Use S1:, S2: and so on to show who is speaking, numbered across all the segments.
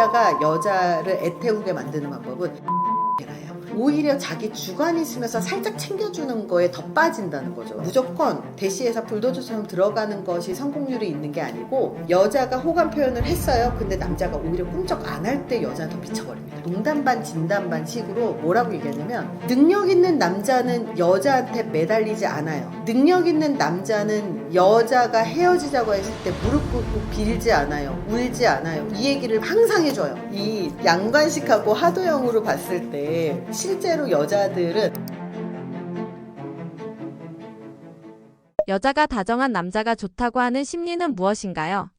S1: 남자가 여자를 애태우게 만드는 방법은 라예요. 오히려 자기 주관이 있으면서 살짝 챙겨주는 거에 더 빠진다는 거죠. 무조건 대시에서 불도저처럼 들어가는 것이 성공률이 있는 게 아니고, 여자가 호감 표현을 했어요. 근데 남자가 오히려 꿈쩍 안 할 때 여자는 더 미쳐버립니다. 농담 반 진담 반 식으로 뭐라고 얘기하냐면, 능력 있는 남자는 여자한테 매달리지 않아요. 능력 있는 남자는 여자가 헤어지자고 했을 때 무릎 꿇고 빌지 않아요. 울지 않아요. 이 얘기를 항상 해줘요. 이 양관식하고 하도영으로 봤을 때 실제로 여자들은
S2: 여자가 다정한 남자가 좋다고 하는 심리는 무엇인가요?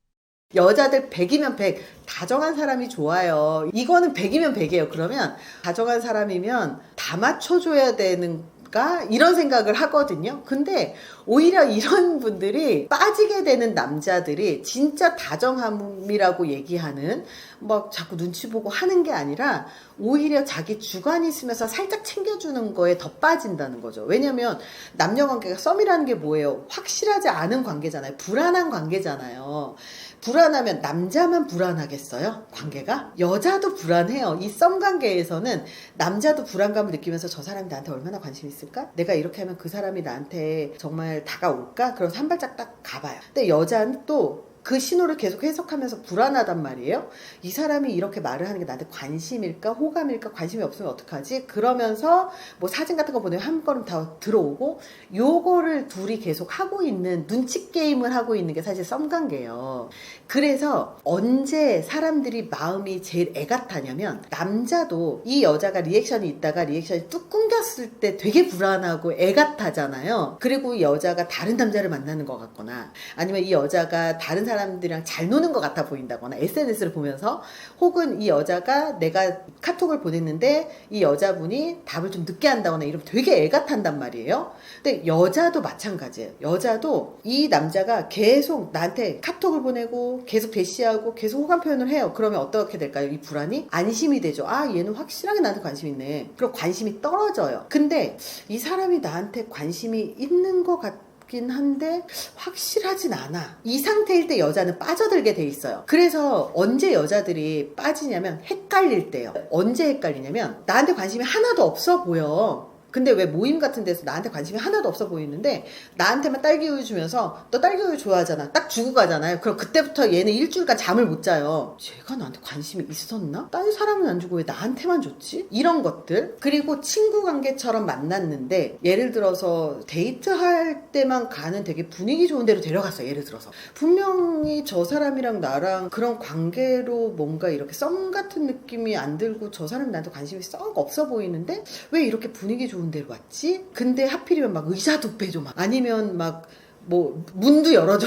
S1: 여자들 100이면 100 다정한 사람이 좋아요. 이거는 100이면 100이에요. 그러면 다정한 사람이면 다 맞춰줘야 되는가? 이런 생각을 하거든요. 근데 오히려 이런 분들이 빠지게 되는 남자들이 진짜 다정함이라고 얘기하는, 막 자꾸 눈치 보고 하는 게 아니라 오히려 자기 주관이 있으면서 살짝 챙겨주는 거에 더 빠진다는 거죠. 왜냐면 남녀관계가 썸이라는 게 뭐예요? 확실하지 않은 관계잖아요. 불안한 관계잖아요. 불안하면 남자만 불안하겠어요? 관계가? 여자도 불안해요. 이 썸 관계에서는 남자도 불안감을 느끼면서 저 사람이 나한테 얼마나 관심이 있을까? 내가 이렇게 하면 그 사람이 나한테 정말 다가올까? 그럼 한 발짝 딱 가봐요. 근데 여자는 또 그 신호를 계속 해석하면서 불안하단 말이에요. 이 사람이 이렇게 말을 하는 게 나한테 관심일까? 호감일까? 관심이 없으면 어떡하지? 그러면서 뭐 사진 같은 거 보내면 한 걸음 다 들어오고, 요거를 둘이 계속 하고 있는, 눈치 게임을 하고 있는 게 사실 썸관계예요. 그래서 언제 사람들이 마음이 제일 애가 타냐면, 남자도 이 여자가 리액션이 있다가 리액션이 뚝 끊겼을 때 되게 불안하고 애가 타잖아요. 그리고 이 여자가 다른 남자를 만나는 것 같거나, 아니면 이 여자가 다른 사람들이랑 잘 노는 것 같아 보인다거나, SNS를 보면서, 혹은 이 여자가 내가 카톡을 보냈는데 이 여자분이 답을 좀 늦게 한다거나 이러면 되게 애가 탄단 말이에요. 근데 여자도 마찬가지예요. 여자도 이 남자가 계속 나한테 카톡을 보내고 계속 대시하고 계속 호감 표현을 해요. 그러면 어떻게 될까요? 이 불안이 안심이 되죠. 아, 얘는 확실하게 나한테 관심 있네. 그럼 관심이 떨어져요. 근데 이 사람이 나한테 관심이 있는 것 같긴 한데 확실하진 않아. 이 상태일 때 여자는 빠져들게 돼 있어요. 그래서 언제 여자들이 빠지냐면 헷갈릴 때요. 언제 헷갈리냐면, 나한테 관심이 하나도 없어 보여. 근데 왜 모임 같은 데서 나한테 관심이 하나도 없어 보이는데 나한테만 딸기우유 주면서 너 딸기우유 좋아하잖아. 딱 주고 가잖아요. 그럼 그때부터 얘는 일주일간 잠을 못 자요. 쟤가 나한테 관심이 있었나? 다른 사람은 안 주고 왜 나한테만 줬지? 이런 것들. 그리고 친구 관계처럼 만났는데, 예를 들어서 데이트할 때만 가는 되게 분위기 좋은 데로 데려갔어. 예를 들어서 분명히 저 사람이랑 나랑 그런 관계로 뭔가 이렇게 썸 같은 느낌이 안 들고 저 사람이 나한테 관심이 썩 없어 보이는데 왜 이렇게 분위기 좋은 데로 왔지? 근데 하필이면 막 의자도 빼줘, 막 아니면 막 뭐 문도 열어줘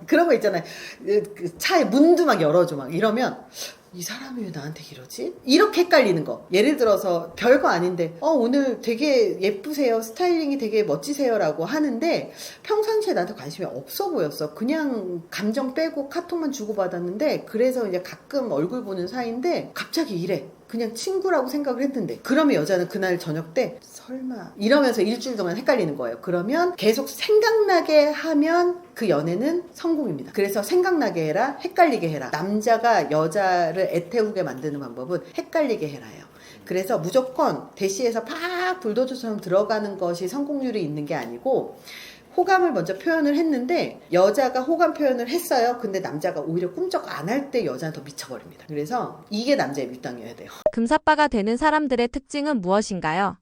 S1: 그런 거 있잖아요. 그 차에 문도 막 열어줘, 막 이러면 이 사람이 왜 나한테 이러지? 이렇게 헷갈리는 거. 예를 들어서 별거 아닌데 오늘 되게 예쁘세요, 스타일링이 되게 멋지세요 라고 하는데 평상시에 나한테 관심이 없어 보였어. 그냥 감정 빼고 카톡만 주고받았는데, 그래서 이제 가끔 얼굴 보는 사이인데 갑자기 이래. 그냥 친구라고 생각을 했는데. 그러면 여자는 그날 저녁 때 설마 이러면서 일주일 동안 헷갈리는 거예요. 그러면 계속 생각나게 하면 그 연애는 성공입니다. 그래서 생각나게 해라, 헷갈리게 해라. 남자가 여자를 애태우게 만드는 방법은 헷갈리게 해라예요. 그래서 무조건 대시에서 팍 불도저처럼 들어가는 것이 성공률이 있는 게 아니고, 호감을 먼저 표현을 했는데 여자가 호감 표현을 했어요. 근데 남자가 오히려 꿈쩍 안 할 때 여자는 더 미쳐버립니다. 그래서 이게 남자의 밀당이어야 돼요.
S2: 금사빠가 되는 사람들의 특징은 무엇인가요?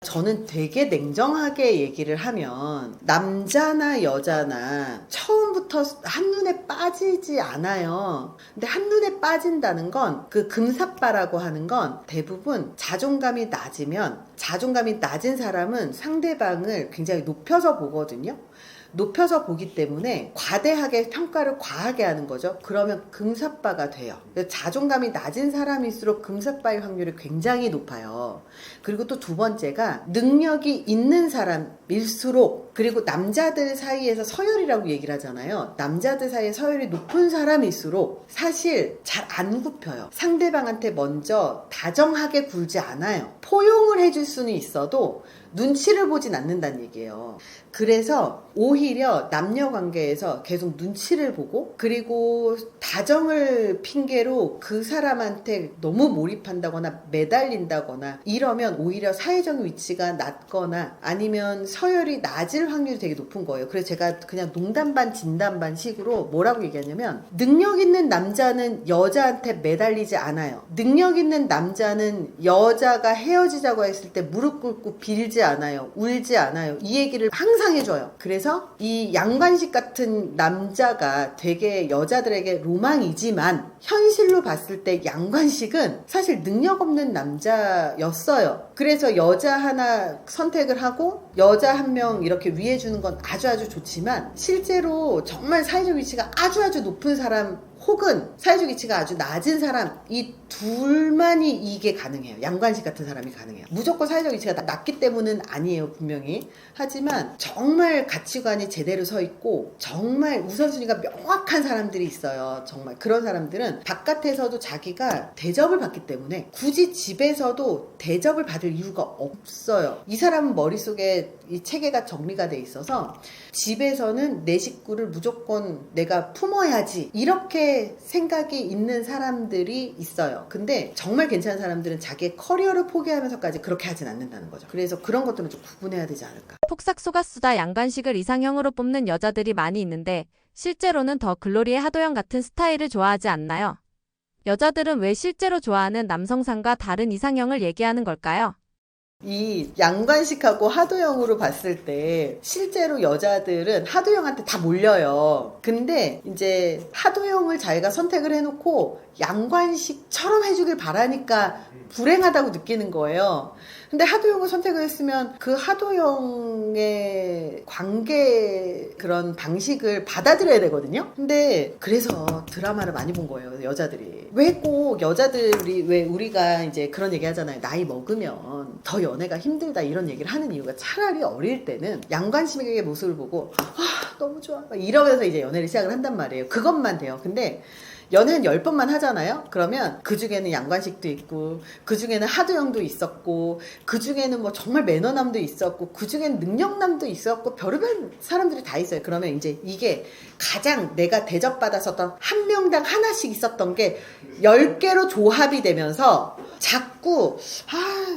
S1: 저는 되게 냉정하게 얘기를 하면, 남자나 여자나 처음부터 한눈에 빠지지 않아요. 근데 한눈에 빠진다는 건, 그 금사빠라고 하는 건 대부분 자존감이 낮으면, 자존감이 낮은 사람은 상대방을 굉장히 높여서 보거든요. 높여서 보기 때문에 과대하게 평가를 과하게 하는 거죠. 그러면 금사빠가 돼요. 자존감이 낮은 사람일수록 금사빠일 확률이 굉장히 높아요. 그리고 또 두 번째가, 능력이 있는 사람일수록 그리고 남자들 사이에서 서열이라고 얘기를 하잖아요. 남자들 사이에 서열이 높은 사람일수록 사실 잘 안 굽혀요. 상대방한테 먼저 다정하게 굴지 않아요. 포용을 해줄 수는 있어도 눈치를 보진 않는다는 얘기예요. 그래서 오히려 남녀 관계에서 계속 눈치를 보고, 그리고 다정을 핑계로 그 사람한테 너무 몰입한다거나 매달린다거나 이러면 오히려 사회적 위치가 낮거나 아니면 서열이 낮을 확률이 되게 높은 거예요. 그래서 제가 그냥 농담 반 진담 반 식으로 뭐라고 얘기하냐면, 능력 있는 남자는 여자한테 매달리지 않아요. 능력 있는 남자는 여자가 헤어지자고 했을 때 무릎 꿇고 빌지 않아요. 울지 않아요. 이 얘기를 항상 해줘요. 그래서 이 양관식 같은 남자가 되게 여자들에게 로망이지만 현실로 봤을 때 양관식은 사실 능력 없는 남자였어요. 그래서 여자 하나 선택을 하고 여자 한 명 이렇게 위해 주는 건 아주 좋지만, 실제로 정말 사회적 위치가 아주 높은 사람 혹은 사회적 위치가 아주 낮은 사람, 이 둘만이 이게 가능해요. 양관식 같은 사람이 가능해요. 무조건 사회적 위치가 낮기 때문은 아니에요, 분명히. 하지만 정말 가치관이 제대로 서 있고 정말 우선순위가 명확한 사람들이 있어요. 정말 그런 사람들은 바깥에서도 자기가 대접을 받기 때문에 굳이 집에서도 대접을 받을 이유가 없어요. 이 사람은 머릿속에 이 체계가 정리가 돼 있어서 집에서는 내 식구를 무조건 내가 품어야지, 이렇게 생각이 있는 사람들이 있어요. 근데 정말 괜찮은 사람들은 자기의 커리어를 포기하면서까지 그렇게 하진 않는다는 거죠. 그래서 그런 것들은 좀 구분해야 되지 않을까.
S2: 폭삭 속았수다 양관식을 이상형으로 뽑는 여자들이 많이 있는데 실제로는 더 글로리의 하도영 같은 스타일을 좋아하지 않나요? 여자들은 왜 실제로 좋아하는 남성상과 다른 이상형을 얘기하는 걸까요?
S1: 이 양관식하고 하도영으로 봤을 때 실제로 여자들은 하도영한테 다 몰려요. 근데 이제 하도영을 자기가 선택을 해놓고 양관식처럼 해주길 바라니까 불행하다고 느끼는 거예요. 근데 하도영을 선택을 했으면 그 하도영의 관계 그런 방식을 받아들여야 되거든요. 근데 그래서 드라마를 많이 본 거예요, 여자들이. 왜 꼭 여자들이, 왜 우리가 이제 그런 얘기 하잖아요. 나이 먹으면 더 연애가 힘들다 이런 얘기를 하는 이유가, 차라리 어릴 때는 양관식의 모습을 보고 너무 좋아 막 이러면서 이제 연애를 시작을 한단 말이에요. 그것만 돼요. 근데 연애 한 10번만 하잖아요? 그러면 그 중에는 양관식도 있고, 그 중에는 하도영도 있었고, 그 중에는 뭐 정말 매너남도 있었고, 그 중에는 능력남도 있었고, 별의별 사람들이 다 있어요. 그러면 이제 이게 가장 내가 대접받았었던 한 명당 하나씩 있었던 게 10개로 조합이 되면서 자꾸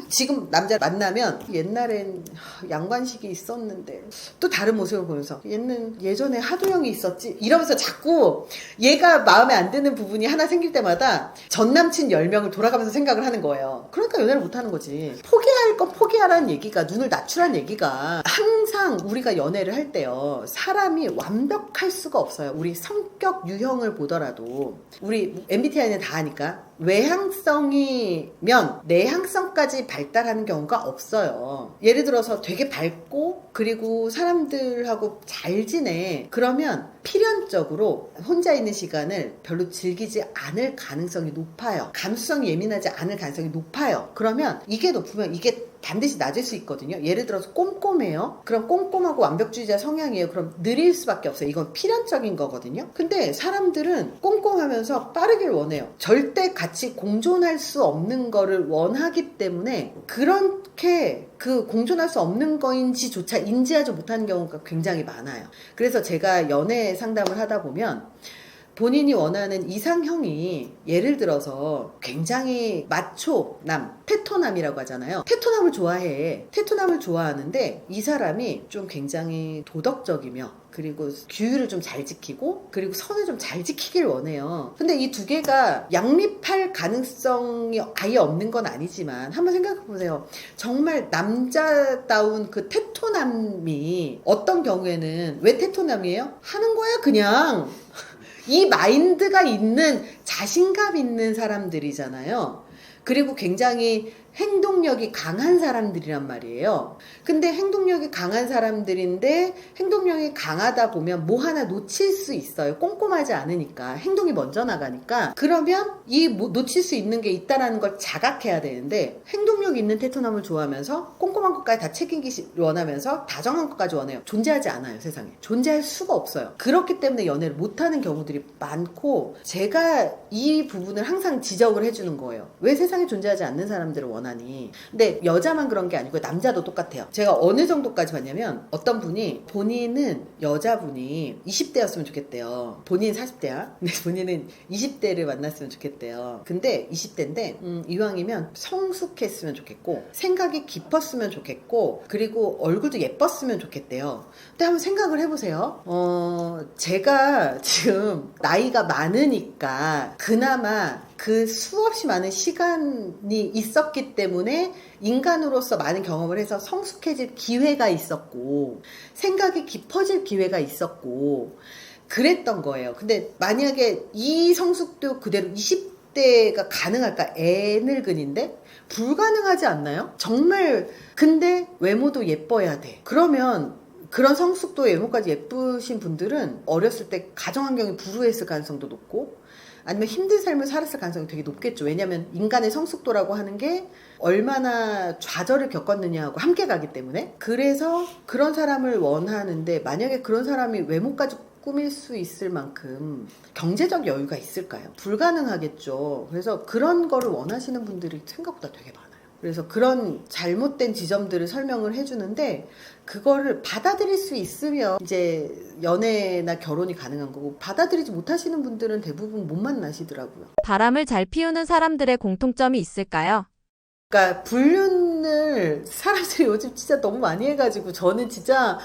S1: 지금 남자 만나면 옛날엔 양관식이 있었는데 또 다른 모습을 보면서 예전에 하도영이 있었지 이러면서 자꾸 얘가 마음에 안 드는 부분이 하나 생길 때마다 전 남친 10명을 돌아가면서 생각을 하는 거예요. 그러니까 연애를 못하는 거지. 포기할 건 포기하라는 얘기가, 눈을 낮추라는 얘기가, 항상 우리가 연애를 할 때요, 사람이 완벽할 수가 없어요. 우리 성격 유형을 보더라도, 우리 MBTI는 다 하니까 외향성이면 내향성까지 발달하는 경우가 없어요. 예를 들어서 되게 밝고 그리고 사람들하고 잘 지내. 그러면 필연적으로 혼자 있는 시간을 별로 즐기지 않을 가능성이 높아요. 감수성이 예민하지 않을 가능성이 높아요. 그러면 이게 높으면 이게 반드시 낮을 수 있거든요. 예를 들어서 꼼꼼해요. 그럼 꼼꼼하고 완벽주의자 성향이에요. 그럼 느릴 수밖에 없어요. 이건 필연적인 거거든요. 근데 사람들은 꼼꼼하면서 빠르길 원해요. 절대 같이 공존할 수 없는 거를 원하기 때문에 그렇게 그 공존할 수 없는 거인지조차 인지하지 못하는 경우가 굉장히 많아요. 그래서 제가 연애 상담을 하다 보면 본인이 원하는 이상형이 예를 들어서 굉장히 마초남, 테토남이라고 하잖아요. 테토남을 좋아해. 테토남을 좋아하는데 이 사람이 좀 굉장히 도덕적이며 그리고 규율을 좀 잘 지키고 그리고 선을 좀 잘 지키길 원해요. 근데 이 두 개가 양립할 가능성이 아예 없는 건 아니지만 한번 생각해 보세요. 정말 남자다운 그 테토남이 어떤 경우에는 왜 테토남이에요? 하는 거야 그냥. 이 마인드가 있는 자신감 있는 사람들이잖아요. 그리고 굉장히 행동력이 강한 사람들이란 말이에요. 근데 행동력이 강한 사람들인데 행동력이 강하다 보면 뭐 하나 놓칠 수 있어요. 꼼꼼하지 않으니까. 행동이 먼저 나가니까. 그러면 이 놓칠 수 있는 게 있다라는 걸 자각해야 되는데 행동력 있는 테토남을 좋아하면서 꼼꼼한 것까지 다 챙기기 원하면서 다정한 것까지 원해요. 존재하지 않아요, 세상에. 존재할 수가 없어요. 그렇기 때문에 연애를 못하는 경우들이 많고 제가 이 부분을 항상 지적을 해주는 거예요. 왜 세상에 존재하지 않는 사람들을 원하니? 근데 여자만 그런 게 아니고 남자도 똑같아요. 제가 어느 정도까지 봤냐면 어떤 분이 본인은 여자분이 20대였으면 좋겠대요. 본인 40대야. 근데 본인은 20대를 만났으면 좋겠대요. 근데 20대인데 이왕이면 성숙했으면 좋겠고 생각이 깊었으면 좋겠고 그리고 얼굴도 예뻤으면 좋겠대요. 근데 한번 생각을 해보세요. 제가 지금 나이가 많으니까 그나마 그 수없이 많은 시간이 있었기 때문에 인간으로서 많은 경험을 해서 성숙해질 기회가 있었고 생각이 깊어질 기회가 있었고 그랬던 거예요. 근데 만약에 이 성숙도 그대로 20대가 가능할까? 애늙은인데? 불가능하지 않나요? 정말. 근데 외모도 예뻐야 돼. 그러면 그런 성숙도 외모까지 예쁘신 분들은 어렸을 때 가정환경이 불우했을 가능성도 높고 아니면 힘든 삶을 살았을 가능성이 되게 높겠죠. 왜냐하면 인간의 성숙도라고 하는 게 얼마나 좌절을 겪었느냐하고 함께 가기 때문에. 그래서 그런 사람을 원하는데 만약에 그런 사람이 외모까지 꾸밀 수 있을 만큼 경제적 여유가 있을까요? 불가능하겠죠. 그래서 그런 거를 원하시는 분들이 생각보다 되게 많아요. 그래서 그런 잘못된 지점들을 설명을 해주는데 그거를 받아들일 수 있으면 이제 연애나 결혼이 가능한 거고 받아들이지 못하시는 분들은 대부분 못 만나시더라고요.
S2: 바람을 잘 피우는 사람들의 공통점이 있을까요?
S1: 그러니까 불륜을 사람들이 요즘 진짜 너무 많이 해가지고 저는 진짜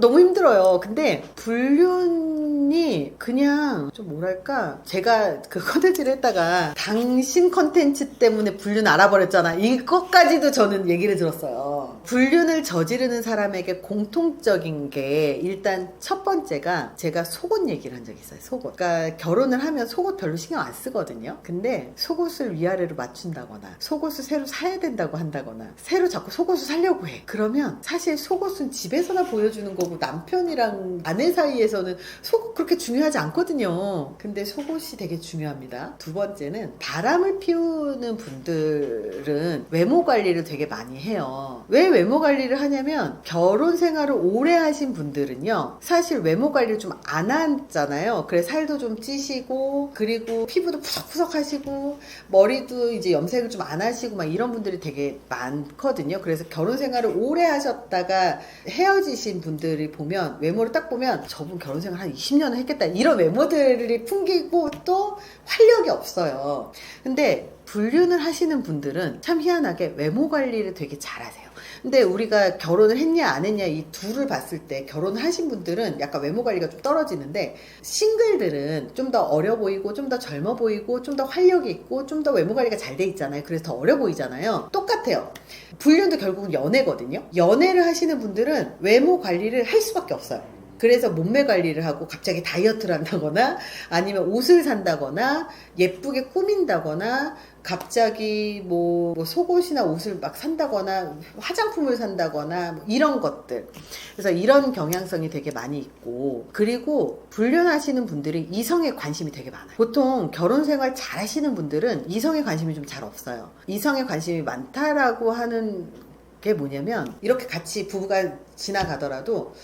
S1: 너무 힘들어요. 근데 불륜이 그냥 좀 뭐랄까 제가 그 컨텐츠를 했다가 당신 컨텐츠 때문에 불륜 알아버렸잖아 이것까지도 저는 얘기를 들었어요. 불륜을 저지르는 사람에게 공통적인 게 일단 첫 번째가 제가 속옷 얘기를 한 적이 있어요. 속옷. 그러니까 결혼을 하면 속옷 별로 신경 안 쓰거든요. 근데 속옷을 위아래로 맞춘다거나 속옷을 새로 사야 된다고 한다거나 새로 자꾸 속옷을 사려고 해. 그러면 사실 속옷은 집에서나 보여주는 거고 남편이랑 아내 사이에서는 속옷 그렇게 중요하지 않거든요. 근데 속옷이 되게 중요합니다. 두 번째는 바람을 피우는 분들은 외모 관리를 되게 많이 해요. 왜 외모 관리를 하냐면 결혼 생활을 오래 하신 분들은요 사실 외모 관리를 좀 안 하잖아요. 그래서 살도 좀 찌시고 그리고 피부도 푸석푸석 하시고 머리도 이제 염색을 좀 안 하시고 막 이런 분들이 되게 많거든요. 그래서 결혼 생활을 오래 하셨다가 헤어지신 분들이 보면 외모를 딱 보면 저분 결혼 생활 한 20년을 했겠다 이런 외모들이 풍기고 또 활력이 없어요. 근데 불륜을 하시는 분들은 참 희한하게 외모 관리를 되게 잘하세요. 근데 우리가 결혼을 했냐 안 했냐 이 둘을 봤을 때 결혼을 하신 분들은 약간 외모 관리가 좀 떨어지는데 싱글들은 좀 더 어려 보이고 좀 더 젊어 보이고 좀 더 활력이 있고 좀 더 외모 관리가 잘 돼 있잖아요. 그래서 더 어려 보이잖아요. 똑같아요. 불륜도 결국은 연애거든요. 연애를 하시는 분들은 외모 관리를 할 수밖에 없어요. 그래서 몸매 관리를 하고 갑자기 다이어트를 한다거나 아니면 옷을 산다거나 예쁘게 꾸민다거나 갑자기 뭐 속옷이나 옷을 막 산다거나 화장품을 산다거나 뭐 이런 것들. 그래서 이런 경향성이 되게 많이 있고 그리고 불륜하시는 분들이 이성에 관심이 되게 많아요. 보통 결혼 생활 잘 하시는 분들은 이성에 관심이 좀 잘 없어요. 이성에 관심이 많다라고 하는 게 뭐냐면 이렇게 같이 부부가 지나가더라도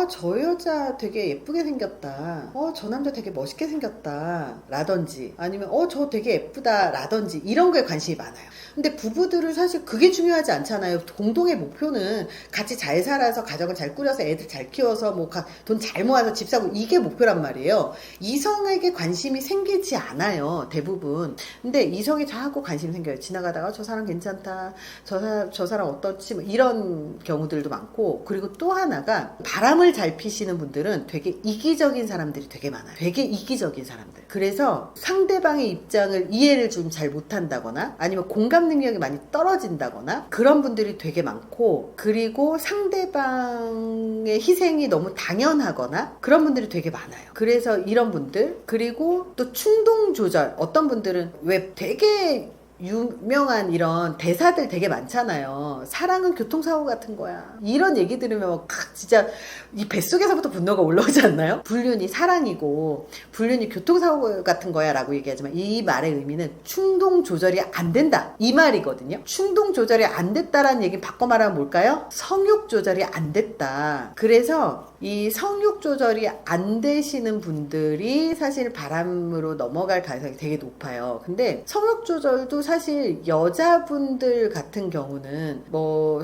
S1: 저 여자 되게 예쁘게 생겼다 저 남자 되게 멋있게 생겼다 라든지 아니면 저 되게 예쁘다 라든지 이런 거에 관심이 많아요. 근데 부부들은 사실 그게 중요하지 않잖아요. 공동의 목표는 같이 잘 살아서 가정을 잘 꾸려서 애들 잘 키워서 뭐 돈 잘 모아서 집 사고 이게 목표란 말이에요. 이성에게 관심이 생기지 않아요 대부분. 근데 이성이 자꾸 관심이 생겨요. 지나가다가 저 사람 괜찮다 저 사람 어떻지 뭐 이런 경우들도 많고 그리고 또 하나가 바람을 잘 피시는 분들은 되게 이기적인 사람들이 되게 많아요. 되게 이기적인 사람들. 그래서 상대방의 입장을 이해를 좀 잘 못한다거나 아니면 공감 능력이 많이 떨어진다거나 그런 분들이 되게 많고 그리고 상대방의 희생이 너무 당연하거나 그런 분들이 되게 많아요. 그래서 이런 분들 그리고 또 충동 조절 어떤 분들은 왜 되게 유명한 이런 대사들 되게 많잖아요. 사랑은 교통사고 같은 거야. 이런 얘기 들으면 진짜 이 뱃속에서부터 분노가 올라오지 않나요? 불륜이 사랑이고 불륜이 교통사고 같은 거야 라고 얘기하지만 이 말의 의미는 충동 조절이 안 된다 이 말이거든요. 충동 조절이 안 됐다라는 얘기 바꿔 말하면 뭘까요? 성욕 조절이 안 됐다. 그래서 이 성욕 조절이 안 되시는 분들이 사실 바람으로 넘어갈 가능성이 되게 높아요. 근데 성욕 조절도 사실 여자분들 같은 경우는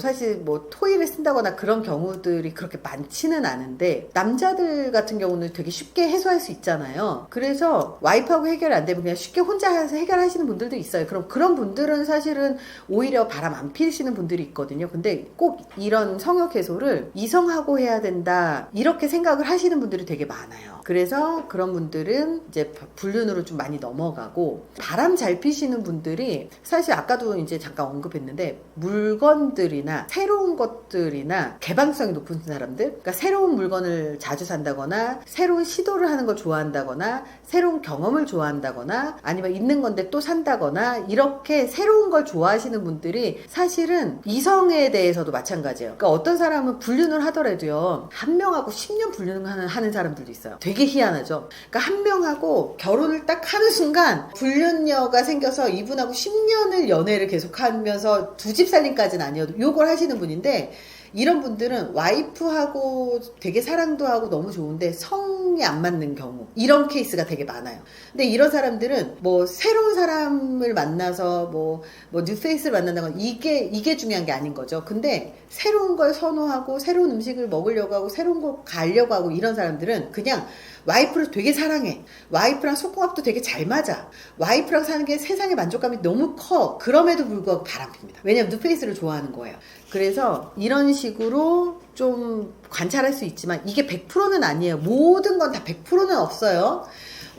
S1: 사실 토이를 쓴다거나 그런 경우들이 그렇게 많지는 않은데 남자들 같은 경우는 되게 쉽게 해소할 수 있잖아요. 그래서 와이프하고 해결이 안 되면 그냥 쉽게 혼자 해서 해결하시는 분들도 있어요. 그럼 그런 분들은 사실은 오히려 바람 안 피시는 분들이 있거든요. 근데 꼭 이런 성욕 해소를 이성하고 해야 된다 이렇게 생각을 하시는 분들이 되게 많아요. 그래서 그런 분들은 이제 불륜으로 좀 많이 넘어가고, 바람 잘 피시는 분들이 사실 아까도 이제 잠깐 언급했는데 물건들이나 새로운 것들이나 개방성이 높은 사람들, 그러니까 새로운 물건을 자주 산다거나 새로운 시도를 하는 걸 좋아한다거나 새로운 경험을 좋아한다거나 아니면 있는 건데 또 산다거나 이렇게 새로운 걸 좋아하시는 분들이 사실은 이성에 대해서도 마찬가지예요. 그러니까 어떤 사람은 불륜을 하더라도요 한 명하고 10년 불륜을 하는 사람들도 있어요. 되게 희한하죠. 그러니까 한 명하고 결혼을 딱 하는 순간 불륜녀가 생겨서 이분하고 10년을 연애를 계속하면서 두 집 살림까지는 아니어도 요걸 하시는 분인데, 이런 분들은 와이프하고 되게 사랑도 하고 너무 좋은데 성이 안 맞는 경우, 이런 케이스가 되게 많아요. 근데 이런 사람들은 새로운 사람을 만나서 뉴페이스를 만난다거나 이게 중요한 게 아닌 거죠. 근데 새로운 걸 선호하고 새로운 음식을 먹으려고 하고 새로운 걸 가려고 하고 이런 사람들은 그냥 와이프를 되게 사랑해. 와이프랑 속궁합도 되게 잘 맞아. 와이프랑 사는 게 세상의 만족감이 너무 커. 그럼에도 불구하고 바람핍니다. 왜냐면 뉴페이스를 좋아하는 거예요. 그래서 이런 식으로 좀 관찰할 수 있지만 이게 100%는 아니에요. 모든 건 다 100%는 없어요.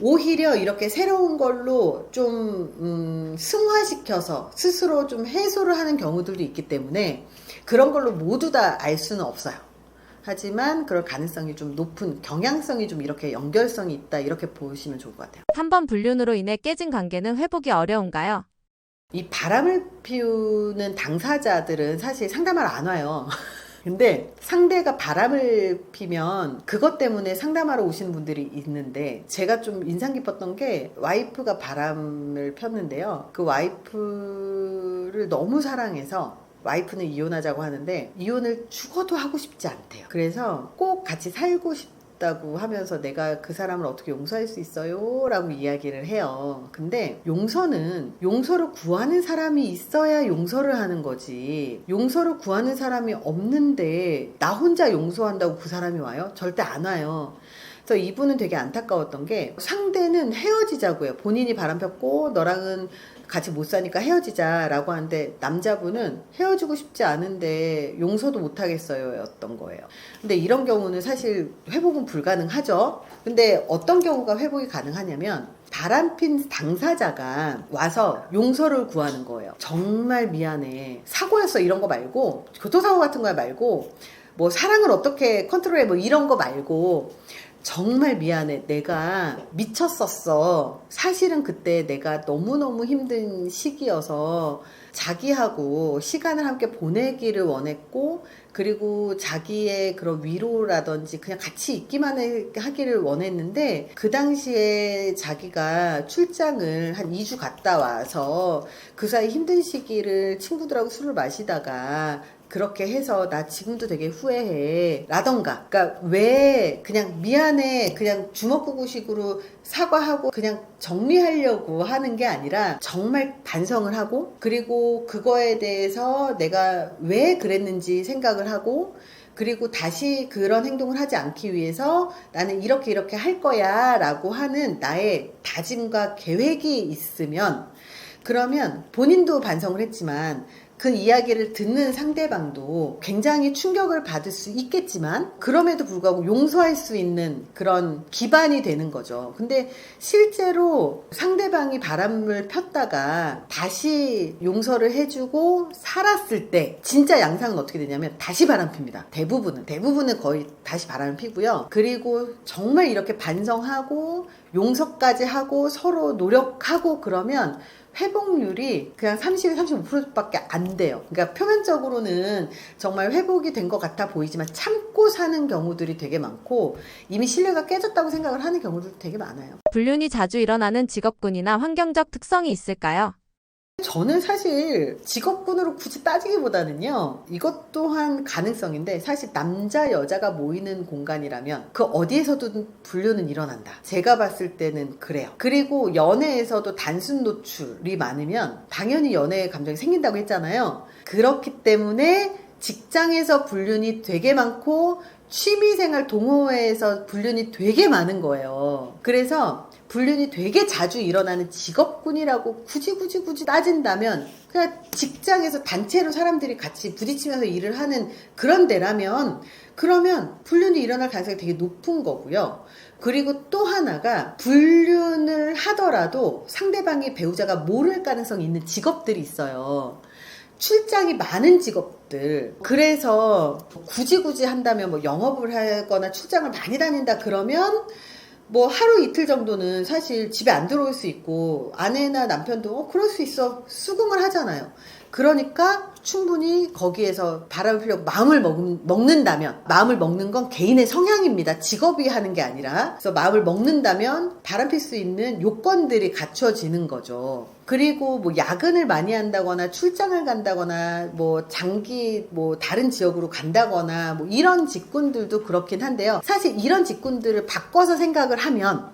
S1: 오히려 이렇게 새로운 걸로 좀 승화시켜서 스스로 좀 해소를 하는 경우들도 있기 때문에 그런 걸로 모두 다 알 수는 없어요. 하지만 그럴 가능성이 좀 높은, 경향성이 좀 이렇게 연결성이 있다 이렇게 보시면 좋을 것 같아요.
S2: 한 번 불륜으로 인해 깨진 관계는 회복이 어려운가요?
S1: 이 바람을 피우는 당사자들은 사실 상담하러 안 와요. 근데 상대가 바람을 피면 그것 때문에 상담하러 오시는 분들이 있는데, 제가 좀 인상 깊었던 게 와이프가 바람을 폈는데요. 그 와이프를 너무 사랑해서 와이프는 이혼하자고 하는데 이혼을 죽어도 하고 싶지 않대요. 그래서 꼭 같이 살고 싶다고 하면서 내가 그 사람을 어떻게 용서할 수 있어요? 라고 이야기를 해요. 근데 용서를 구하는 사람이 있어야 용서를 하는 거지, 용서를 구하는 사람이 없는데 나 혼자 용서한다고 그 사람이 와요? 절대 안 와요. 그래서 이분은 되게 안타까웠던 게, 상대는 헤어지자고요. 본인이 바람 폈고 너랑은 같이 못 사니까 헤어지자라고 하는데 남자분은 헤어지고 싶지 않은데 용서도 못 하겠어요 였던 거예요. 근데 이런 경우는 사실 회복은 불가능하죠. 근데 어떤 경우가 회복이 가능하냐면, 바람핀 당사자가 와서 용서를 구하는 거예요. 정말 미안해, 사고였어 이런 거 말고, 교통사고 같은 거 말고, 사랑을 어떻게 컨트롤해 이런 거 말고, 정말 미안해, 내가 미쳤었어. 사실은 그때 내가 너무너무 힘든 시기여서 자기하고 시간을 함께 보내기를 원했고, 그리고 자기의 그런 위로라든지 그냥 같이 있기만 하기를 원했는데, 그 당시에 자기가 출장을 한 2주 갔다 와서 그 사이 힘든 시기를 친구들하고 술을 마시다가 그렇게 해서 나 지금도 되게 후회해 라던가, 그러니까 왜 그냥 미안해 그냥 주먹구구식으로 사과하고 그냥 정리하려고 하는 게 아니라 정말 반성을 하고, 그리고 그거에 대해서 내가 왜 그랬는지 생각을 하고, 그리고 다시 그런 행동을 하지 않기 위해서 나는 이렇게 할 거야 라고 하는 나의 다짐과 계획이 있으면, 그러면 본인도 반성을 했지만 그 이야기를 듣는 상대방도 굉장히 충격을 받을 수 있겠지만 그럼에도 불구하고 용서할 수 있는 그런 기반이 되는 거죠. 근데 실제로 상대방이 바람을 폈다가 다시 용서를 해주고 살았을 때 진짜 양상은 어떻게 되냐면 다시 바람 핍니다. 대부분은 거의 다시 바람을 피고요. 그리고 정말 이렇게 반성하고 용서까지 하고 서로 노력하고 그러면 회복률이 그냥 30-35%밖에 안 돼요. 그러니까 표면적으로는 정말 회복이 된 것 같아 보이지만 참고 사는 경우들이 되게 많고 이미 신뢰가 깨졌다고 생각을 하는 경우들도 되게 많아요.
S2: 불륜이 자주 일어나는 직업군이나 환경적 특성이 있을까요?
S1: 저는 사실 직업군으로 굳이 따지기보다는요, 이것 또한 가능성인데, 사실 남자 여자가 모이는 공간이라면 그 어디에서든 불륜은 일어난다. 제가 봤을 때는 그래요. 그리고 연애에서도 단순 노출이 많으면 당연히 연애의 감정이 생긴다고 했잖아요. 그렇기 때문에 직장에서 불륜이 되게 많고 취미생활 동호회에서 불륜이 되게 많은 거예요. 그래서 불륜이 되게 자주 일어나는 직업군이라고 굳이 따진다면 그냥 직장에서 단체로 사람들이 같이 부딪히면서 일을 하는 그런 데라면 그러면 불륜이 일어날 가능성이 되게 높은 거고요. 그리고 또 하나가 불륜을 하더라도 상대방의 배우자가 모를 가능성이 있는 직업들이 있어요. 출장이 많은 직업들. 그래서 굳이 한다면 뭐 영업을 하거나 출장을 많이 다닌다 그러면 뭐 하루 이틀 정도는 사실 집에 안 들어올 수 있고 아내나 남편도 그럴 수 있어 수긍을 하잖아요. 그러니까 충분히 거기에서 바람을 피려고 마음을 먹는다면, 마음을 먹는 건 개인의 성향입니다. 직업이 하는 게 아니라. 그래서 마음을 먹는다면 바람 필 수 있는 요건들이 갖춰지는 거죠. 그리고 뭐 야근을 많이 한다거나 출장을 간다거나 뭐 장기 뭐 다른 지역으로 간다거나 뭐 이런 직군들도 그렇긴 한데요. 사실 이런 직군들을 바꿔서 생각을 하면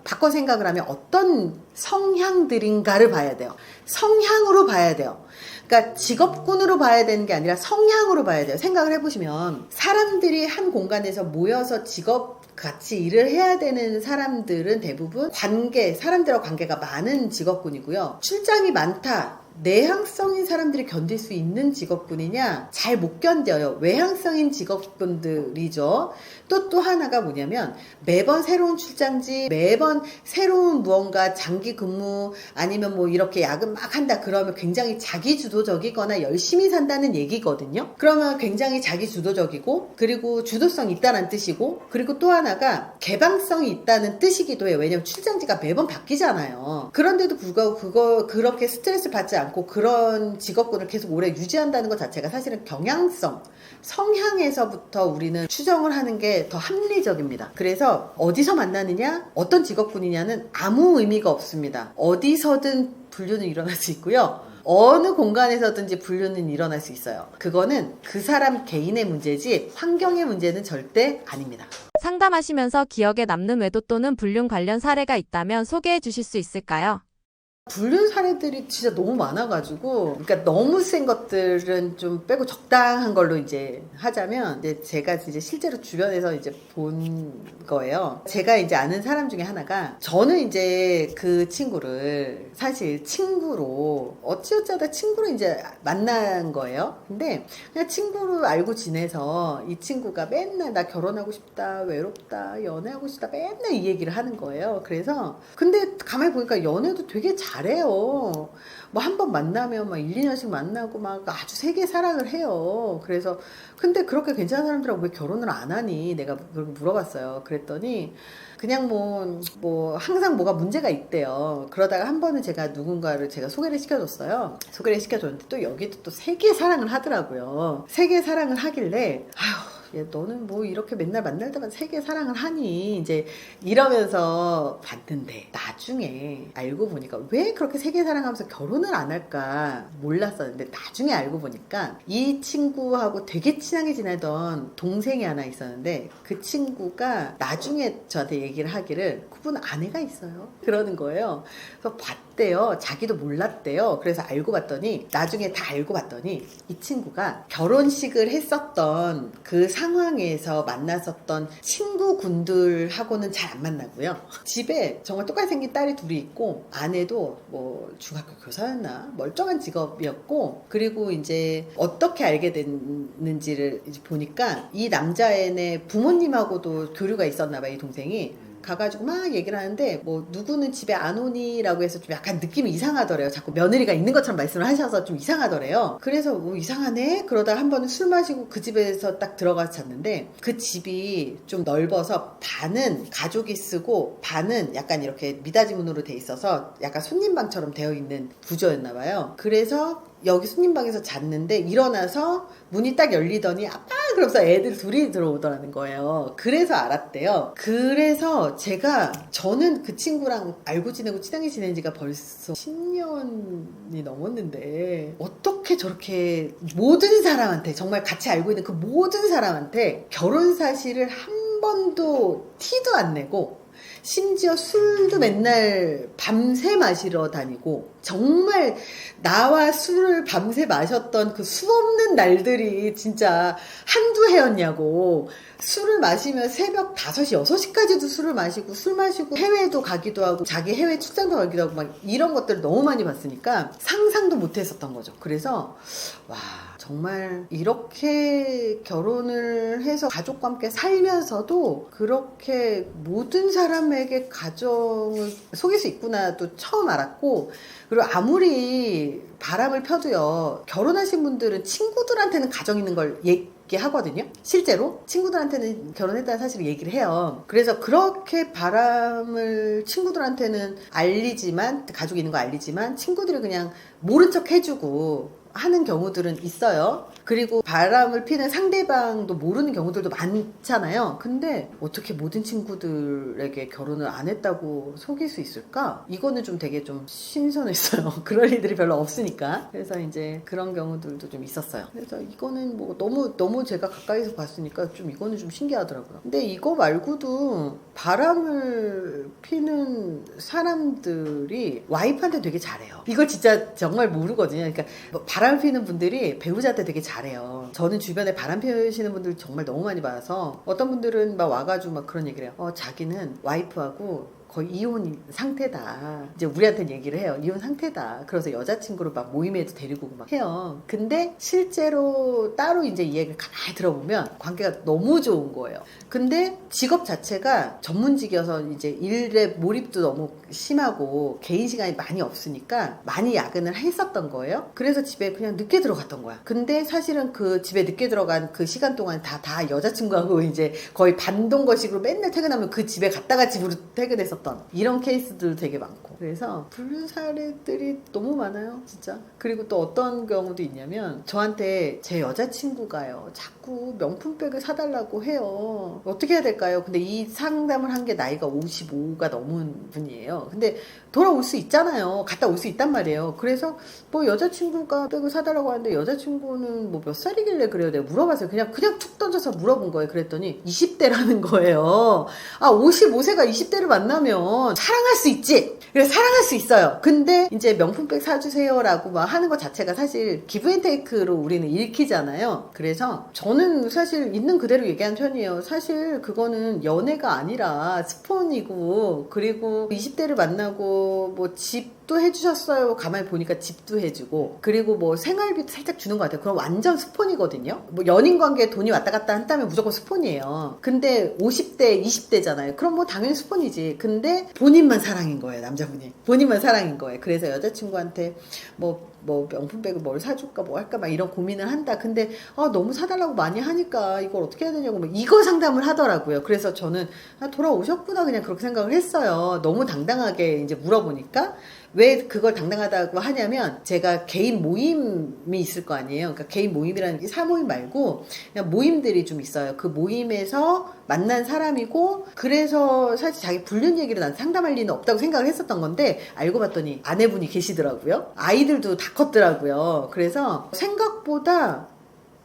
S1: 어떤 성향들인가를 봐야 돼요. 성향으로 봐야 돼요. 그러니까 직업군으로 봐야 되는 게 아니라 성향으로 봐야 돼요. 생각을 해보시면 사람들이 한 공간에서 모여서 직업 같이 일을 해야 되는 사람들은 대부분 사람들과 관계가 많은 직업군이고요. 출장이 많다. 내향성인 사람들이 견딜 수 있는 직업군이냐? 잘 못 견뎌요. 외향성인 직업군들이죠. 또 하나가 뭐냐면 매번 새로운 출장지, 매번 새로운 무언가 장기 근무 아니면 뭐 이렇게 야근 막 한다 그러면 굉장히 자기주도적이거나 열심히 산다는 얘기거든요. 그러면 굉장히 자기주도적이고 그리고 주도성이 있다는 뜻이고 그리고 또 하나가 개방성이 있다는 뜻이기도 해요. 왜냐면 출장지가 매번 바뀌잖아요. 그런데도 불구하고 그렇게 스트레스 받지 않고 그런 직업군을 계속 오래 유지한다는 것 자체가 사실은 경향성, 성향에서부터 우리는 추정을 하는 게 더 합리적입니다. 그래서 어디서 만나느냐, 어떤 직업군이냐는 아무 의미가 없습니다. 어디서든 불륜은 일어날 수 있고요. 어느 공간에서든지 불륜은 일어날 수 있어요. 그거는 그 사람 개인의 문제지 환경의 문제는 절대 아닙니다.
S2: 상담하시면서 기억에 남는 외도 또는 불륜 관련 사례가 있다면 소개해 주실 수 있을까요?
S1: 불륜 사례들이 진짜 너무 많아가지고, 그러니까 너무 센 것들은 좀 빼고 적당한 걸로 이제 하자면, 이제 제가 이제 실제로 주변에서 이제 본 거예요. 제가 이제 아는 사람 중에 하나가, 저는 이제 그 친구를 사실 친구로, 어찌어쩌다 친구로 이제 만난 거예요. 근데 그냥 친구로 알고 지내서 이 친구가 맨날 나 결혼하고 싶다, 외롭다, 연애하고 싶다, 맨날 이 얘기를 하는 거예요. 그래서, 근데 가만히 보니까 연애도 되게 잘해요. 뭐 한 번 만나면 막 1, 2년씩 만나고 막 아주 세게 사랑을 해요. 그래서 근데 그렇게 괜찮은 사람들하고 왜 결혼을 안 하니? 내가 그렇게 물어봤어요. 그랬더니 그냥 뭐 항상 뭐가 문제가 있대요. 그러다가 한 번은 제가 누군가를 제가 소개를 시켜줬어요. 소개를 시켜줬는데 또 여기도 또 세게 사랑을 하더라고요. 세게 사랑을 하길래 아휴 야, 너는 뭐 이렇게 맨날 만날 때마다 세계 사랑을 하니 이제 이러면서 봤는데 나중에 알고 보니까 왜 그렇게 세계 사랑하면서 결혼을 안 할까 몰랐었는데 나중에 알고 보니까 이 친구하고 되게 친하게 지내던 동생이 하나 있었는데 그 친구가 나중에 저한테 얘기를 하기를 그분 아내가 있어요 그러는 거예요. 그래서 봤대요. 자기도 몰랐대요. 그래서 알고 봤더니 나중에 다 알고 봤더니 이 친구가 결혼식을 했었던 그 상황에서 만났었던 친구군들하고는 잘 안 만나고요. 집에 정말 똑같이 생긴 딸이 둘이 있고 아내도 뭐 중학교 교사였나 멀쩡한 직업이었고 그리고 이제 어떻게 알게 됐는지를 이제 보니까 이 남자애네 부모님하고도 교류가 있었나 봐. 이 동생이 가가지고 막 얘기를 하는데 뭐 누구는 집에 안 오니라고 해서 좀 약간 느낌이 이상하더래요. 자꾸 며느리가 있는 것처럼 말씀을 하셔서 좀 이상하더래요. 그래서 뭐 이상하네? 그러다가 한 번은 술 마시고 그 집에서 딱 들어가서 잤는데 그 집이 좀 넓어서 반은 가족이 쓰고 반은 약간 이렇게 미닫이 문으로 돼 있어서 약간 손님방처럼 되어 있는 구조였나 봐요. 그래서 여기 손님방에서 잤는데 일어나서 문이 딱 열리더니 아빠 그러면서 애들 둘이 들어오더라는 거예요. 그래서 알았대요. 그래서 저는 그 친구랑 알고 지내고 친하게 지낸 지가 벌써 10년이 넘었는데 어떻게 저렇게 모든 사람한테 정말 같이 알고 있는 그 모든 사람한테 결혼 사실을 한 번도 티도 안 내고 심지어 술도 맨날 밤새 마시러 다니고 정말 나와 술을 밤새 마셨던 그 수없는 날들이 진짜 한두 해였냐고. 술을 마시면 새벽 5시, 6시까지도 술을 마시고 술 마시고 해외도 가기도 하고 자기 해외 출장도 가기도 하고 막 이런 것들을 너무 많이 봤으니까 상상도 못 했었던 거죠. 그래서 와 정말 이렇게 결혼을 해서 가족과 함께 살면서도 그렇게 모든 사람에게 가정을 속일 수 있구나도 처음 알았고, 그리고 아무리 바람을 펴도요 결혼하신 분들은 친구들한테는 가정 있는 걸 얘기하거든요. 실제로 친구들한테는 결혼했다는 사실을 얘기를 해요. 그래서 그렇게 바람을 친구들한테는 알리지만, 가족이 있는 거 알리지만 친구들이 그냥 모른 척 해주고 하는 경우들은 있어요. 그리고 바람을 피는 상대방도 모르는 경우들도 많잖아요. 근데 어떻게 모든 친구들에게 결혼을 안 했다고 속일 수 있을까? 이거는 좀 되게 좀 신선했어요. 그럴 일들이 별로 없으니까. 그래서 이제 그런 경우들도 좀 있었어요. 그래서 이거는 뭐 너무 제가 가까이서 봤으니까 좀 이거는 좀 신기하더라고요. 근데 이거 말고도 바람을 피는 사람들이 와이프한테 되게 잘해요. 이걸 진짜 정말 모르거든요. 그러니까 뭐 바람 피는 분들이 배우자한테 되게 잘해요. 저는 주변에 바람 피우시는 분들 정말 너무 많이 봐서 어떤 분들은 막 와가지고 막 그런 얘기를 해요. 자기는 와이프하고 거의 이혼 상태다. 이제 우리한테는 얘기를 해요. 이혼 상태다. 그래서 여자친구를 막 모임에도 데리고 막 해요. 근데 실제로 따로 이제 이 얘기를 가만히 들어보면 관계가 너무 좋은 거예요. 근데 직업 자체가 전문직이어서 이제 일에 몰입도 너무 심하고 개인 시간이 많이 없으니까 많이 야근을 했었던 거예요. 그래서 집에 그냥 늦게 들어갔던 거야. 근데 사실은 그 집에 늦게 들어간 그 시간 동안 다 여자친구하고 이제 거의 반동거식으로 맨날 퇴근하면 그 집에 갔다가 집으로 퇴근했었던 이런 케이스들 되게 많고. 그래서 불륜 사례들이 너무 많아요 진짜. 그리고 또 어떤 경우도 있냐면 저한테 제 여자친구가요 자꾸 명품백을 사달라고 해요. 어떻게 해야 될까요? 근데 이 상담을 한 게 나이가 55가 넘은 분이에요. 근데 돌아올 수 있잖아요. 갔다 올 수 있단 말이에요. 그래서 뭐 여자친구가 백을 사달라고 하는데 여자친구는 뭐 몇 살이길래 그래요? 내가 물어봤어요. 그냥 툭 던져서 물어본 거예요. 그랬더니 20대라는 거예요. 55세가 20대를 만나면 사랑할 수 있지. 그래서 사랑할 수 있어요. 근데 이제 명품백 사주세요라고 막 하는 것 자체가 사실 기브앤테이크로 우리는 읽히잖아요. 그래서 저는 사실 있는 그대로 얘기하는 편이에요. 사실 그거는 연애가 아니라 스폰이고, 그리고 20대를 만나고 뭐 집도 해주셨어요. 가만히 보니까 집도 해주고, 그리고 뭐 생활비도 살짝 주는 것 같아요. 그럼 완전 스폰이거든요. 뭐 연인 관계에 돈이 왔다 갔다 한다면 무조건 스폰이에요. 근데 50대, 20대잖아요. 그럼 뭐 당연히 스폰이지. 근데 본인만 사랑인 거예요. 남자분이. 본인만 사랑인 거예요. 그래서 여자친구한테 뭐 명품백을 뭘 사줄까 뭐 할까 막 이런 고민을 한다. 근데 너무 사달라고 많이 하니까 이걸 어떻게 해야 되냐고 막 이거 상담을 하더라고요. 그래서 저는 돌아오셨구나 그냥 그렇게 생각을 했어요. 너무 당당하게 이제 물어보니까. 왜 그걸 당당하다고 하냐면 제가 개인 모임이 있을 거 아니에요. 그러니까 개인 모임이라는 게 사모임 말고 그냥 모임들이 좀 있어요. 그 모임에서 만난 사람이고, 그래서 사실 자기 불륜 얘기를 난 상담할 리는 없다고 생각을 했었던 건데 알고 봤더니 아내분이 계시더라고요. 아이들도 다 컸더라고요. 그래서 생각보다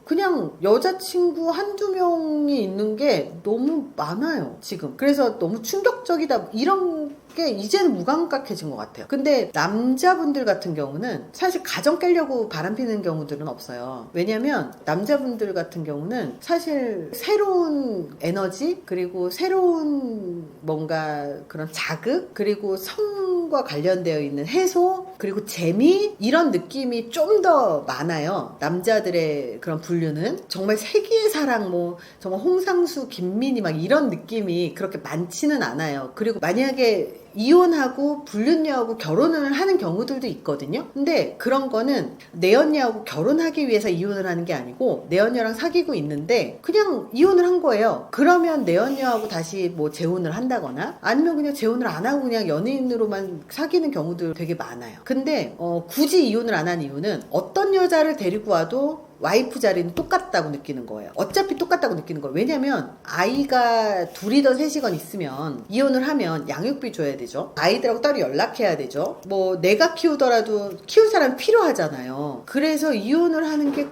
S1: 그냥 여자친구 한두 명이 있는 게 너무 많아요 지금. 그래서 너무 충격적이다 이런 게 이제는 무감각해진 것 같아요. 근데 남자분들 같은 경우는 사실 가정 깨려고 바람피는 경우들은 없어요. 왜냐면 남자분들 같은 경우는 사실 새로운 에너지, 그리고 새로운 뭔가 그런 자극, 그리고 성과 관련되어 있는 해소, 그리고 재미 이런 느낌이 좀 더 많아요. 남자들의 그런 분류는 정말 세기의 사랑 뭐 정말 홍상수, 김민희 막 이런 느낌이 그렇게 많지는 않아요. 그리고 만약에 이혼하고 불륜녀하고 결혼을 하는 경우들도 있거든요. 근데 그런 거는 내 언니하고 결혼하기 위해서 이혼을 하는 게 아니고 내 언니랑 사귀고 있는데 그냥 이혼을 한 거예요. 그러면 내 언니하고 다시 뭐 재혼을 한다거나 아니면 그냥 재혼을 안 하고 그냥 연인으로만 사귀는 경우들 되게 많아요. 근데 굳이 이혼을 안 한 이유는 어떤 여자를 데리고 와도 와이프 자리는 똑같다고 느끼는 거예요. 어차피 똑같다고 느끼는 거예요. 왜냐면 아이가 둘이든 셋이건 있으면 이혼을 하면 양육비 줘야 되죠. 아이들하고 따로 연락해야 되죠. 뭐 내가 키우더라도 키울 사람이 필요하잖아요. 그래서 이혼을 하는 게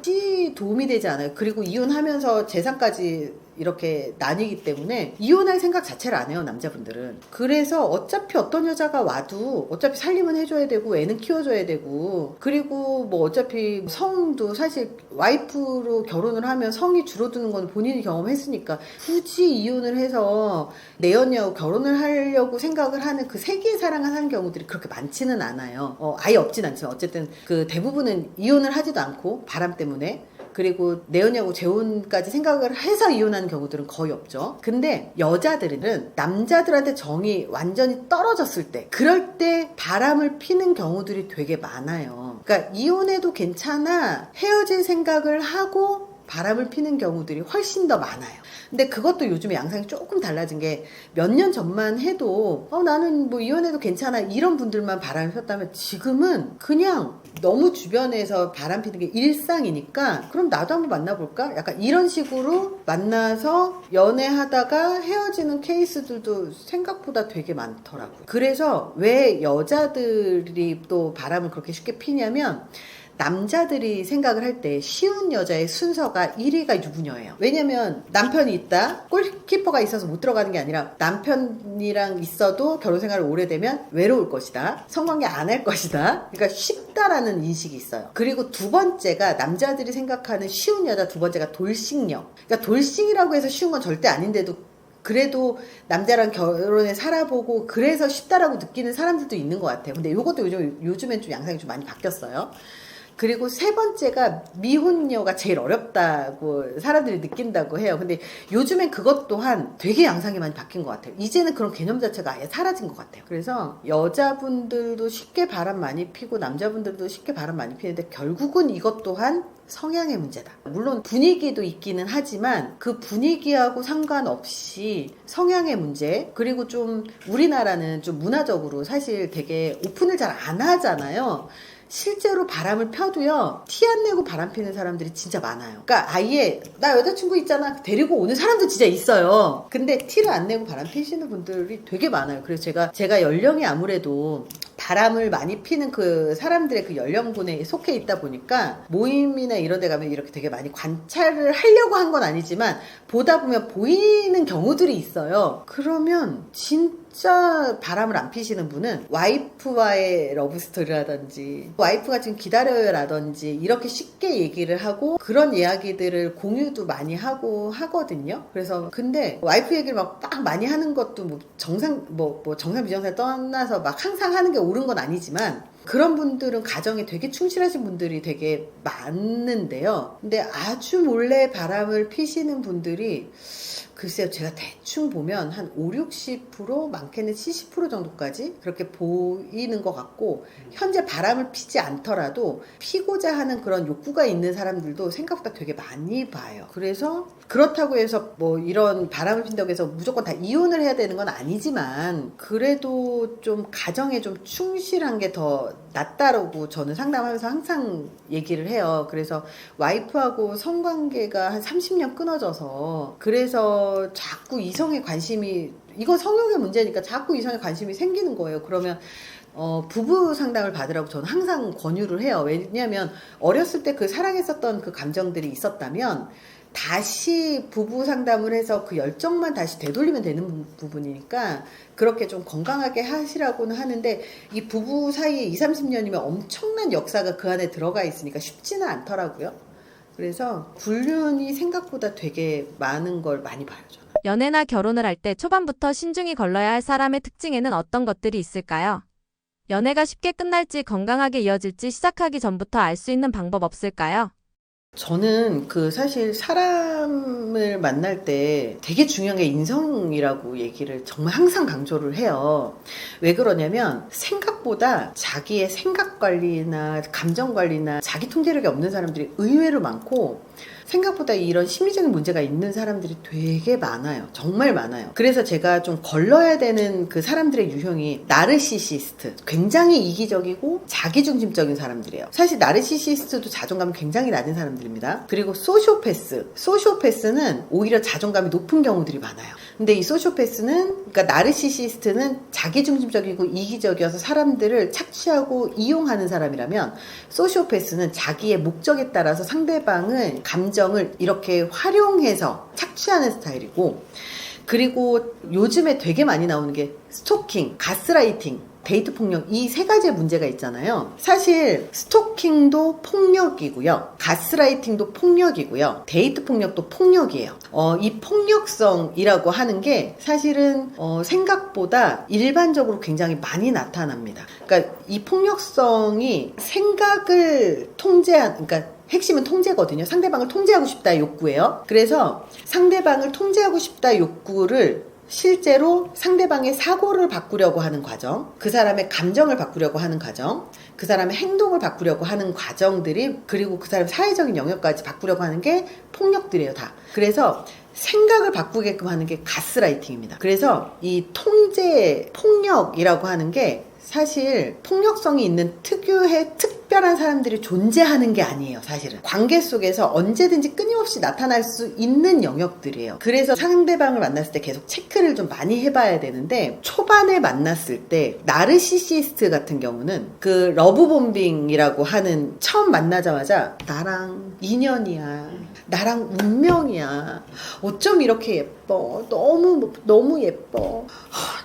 S1: 도움이 되지 않아요. 그리고 이혼하면서 재산까지 이렇게 나뉘기 때문에 이혼할 생각 자체를 안 해요, 남자분들은. 그래서 어차피 어떤 여자가 와도 어차피 살림은 해줘야 되고 애는 키워줘야 되고 그리고 뭐 어차피 성도 사실 와이프로 결혼을 하면 성이 줄어드는 건 본인이 경험했으니까 굳이 이혼을 해서 내 언니하고 결혼을 하려고 생각을 하는 그 세기의 사랑을 하는 경우들이 그렇게 많지는 않아요. 아예 없진 않지만 어쨌든 그 대부분은 이혼을 하지도 않고 바람 때문에 그리고 내 언니하고 재혼까지 생각을 해서 이혼하는 경우들은 거의 없죠. 근데 여자들은 남자들한테 정이 완전히 떨어졌을 때 그럴 때 바람을 피는 경우들이 되게 많아요. 그러니까 이혼해도 괜찮아 헤어질 생각을 하고 바람을 피는 경우들이 훨씬 더 많아요. 근데 그것도 요즘에 양상이 조금 달라진 게 몇 년 전만 해도 나는 뭐 이혼해도 괜찮아 이런 분들만 바람을 폈다면 지금은 그냥 너무 주변에서 바람 피는 게 일상이니까 그럼 나도 한번 만나볼까? 약간 이런 식으로 만나서 연애하다가 헤어지는 케이스들도 생각보다 되게 많더라고요. 그래서 왜 여자들이 또 바람을 그렇게 쉽게 피냐면 남자들이 생각을 할 때 쉬운 여자의 순서가 1위가 유부녀예요. 왜냐면 남편이 있다, 골키퍼가 있어서 못 들어가는 게 아니라 남편이랑 있어도 결혼 생활을 오래되면 외로울 것이다, 성관계 안 할 것이다. 그러니까 쉽다라는 인식이 있어요. 그리고 두 번째가 남자들이 생각하는 쉬운 여자 두 번째가 돌싱녀. 그러니까 돌싱이라고 해서 쉬운 건 절대 아닌데도 그래도 남자랑 결혼에 살아보고 그래서 쉽다라고 느끼는 사람들도 있는 것 같아요. 근데 이것도 요즘엔 좀 양상이 좀 많이 바뀌었어요. 그리고 세 번째가 미혼녀가 제일 어렵다고 사람들이 느낀다고 해요. 근데 요즘엔 그것 또한 되게 양상이 많이 바뀐 것 같아요. 이제는 그런 개념 자체가 아예 사라진 것 같아요. 그래서 여자분들도 쉽게 바람 많이 피고 남자분들도 쉽게 바람 많이 피는데 결국은 이것 또한 성향의 문제다. 물론 분위기도 있기는 하지만 그 분위기하고 상관없이 성향의 문제, 그리고 좀 우리나라는 좀 문화적으로 사실 되게 오픈을 잘 안 하잖아요. 실제로 바람을 펴도요, 티 안 내고 바람 피는 사람들이 진짜 많아요. 그러니까 아예 나 여자친구 있잖아 데리고 오는 사람도 진짜 있어요. 근데 티를 안 내고 바람 피시는 분들이 되게 많아요. 그래서 제가 연령이 아무래도 바람을 많이 피는 그 사람들의 그 연령군에 속해 있다 보니까 모임이나 이런 데 가면 이렇게 되게 많이 관찰을 하려고 한 건 아니지만 보다 보면 보이는 경우들이 있어요. 그러면 진짜 바람을 안 피시는 분은 와이프와의 러브스토리라든지 와이프가 지금 기다려요 라든지 이렇게 쉽게 얘기를 하고 그런 이야기들을 공유도 많이 하고 하거든요. 그래서 근데 와이프 얘기를 막 많이 하는 것도 뭐 정상 비정상 떠나서 막 항상 하는 게 옳은 건 아니지만 그런 분들은 가정에 되게 충실하신 분들이 되게 많은데요. 근데 아주 몰래 바람을 피시는 분들이 글쎄요, 제가 대충 보면 한 5, 60% 많게는 70% 정도까지 그렇게 보이는 것 같고 현재 바람을 피지 않더라도 피고자 하는 그런 욕구가 있는 사람들도 생각보다 되게 많이 봐요. 그래서 그렇다고 해서 뭐 이런 바람을 핀다고 해서 무조건 다 이혼을 해야 되는 건 아니지만 그래도 좀 가정에 좀 충실한 게 더 낫다라고 저는 상담하면서 항상 얘기를 해요. 그래서 와이프하고 성관계가 한 30년 끊어져서 그래서 자꾸 이성에 관심이 이건 성욕의 문제니까 자꾸 이성에 관심이 생기는 거예요. 그러면 부부 상담을 받으라고 저는 항상 권유를 해요. 왜냐하면 어렸을 때 그 사랑했었던 그 감정들이 있었다면 다시 부부 상담을 해서 그 열정만 다시 되돌리면 되는 부분이니까 그렇게 좀 건강하게 하시라고는 하는데 이 부부 사이에 20, 30년이면 엄청난 역사가 그 안에 들어가 있으니까 쉽지는 않더라고요. 그래서 불륜이 생각보다 되게 많은 걸 많이 봐요, 저는.
S2: 연애나 결혼을 할 때 초반부터 신중히 걸러야 할 사람의 특징에는 어떤 것들이 있을까요? 연애가 쉽게 끝날지 건강하게 이어질지 시작하기 전부터 알 수 있는 방법 없을까요?
S1: 저는 사실 사람을 만날 때 되게 중요한 게 인성이라고 얘기를 정말 항상 강조를 해요. 왜 그러냐면 생각보다 자기의 생각 관리나 감정 관리나 자기 통제력이 없는 사람들이 의외로 많고, 생각보다 이런 심리적인 문제가 있는 사람들이 되게 많아요. 정말 많아요. 그래서 제가 좀 걸러야 되는 그 사람들의 유형이 나르시시스트. 굉장히 이기적이고 자기중심적인 사람들이에요. 사실 나르시시스트도 자존감이 굉장히 낮은 사람들입니다. 그리고 소시오패스. 소시오패스는 오히려 자존감이 높은 경우들이 많아요. 근데 이 소시오패스는, 그러니까 나르시시스트는 자기중심적이고 이기적이어서 사람들을 착취하고 이용하는 사람이라면, 소시오패스는 자기의 목적에 따라서 상대방을 감정을 이렇게 활용해서 착취하는 스타일이고, 그리고 요즘에 되게 많이 나오는 게 스토킹, 가스라이팅, 데이트 폭력, 이 세 가지의 문제가 있잖아요. 사실 스토킹도 폭력이고요, 가스라이팅도 폭력이고요, 데이트 폭력도 폭력이에요. 이 폭력성이라고 하는 게 사실은 생각보다 일반적으로 굉장히 많이 나타납니다. 그러니까 이 폭력성이 생각을 그러니까 핵심은 통제거든요. 상대방을 통제하고 싶다 욕구예요. 그래서 상대방을 통제하고 싶다 욕구를 실제로 상대방의 사고를 바꾸려고 하는 과정, 그 사람의 감정을 바꾸려고 하는 과정, 그 사람의 행동을 바꾸려고 하는 과정들이, 그리고 그 사람의 사회적인 영역까지 바꾸려고 하는 게 폭력들이에요, 다. 그래서 생각을 바꾸게끔 하는 게 가스라이팅입니다. 그래서 이 통제, 폭력이라고 하는 게 사실 폭력성이 있는 특유의 특별한 사람들이 존재하는 게 아니에요. 사실은 관계 속에서 언제든지 끊임없이 나타날 수 있는 영역들이에요. 그래서 상대방을 만났을 때 계속 체크를 좀 많이 해봐야 되는데, 초반에 만났을 때 나르시시스트 같은 경우는 그 러브보mbing이라고 하는, 처음 만나자마자 나랑 인연이야, 나랑 운명이야, 어쩜 이렇게 예뻐, 너무 예뻐,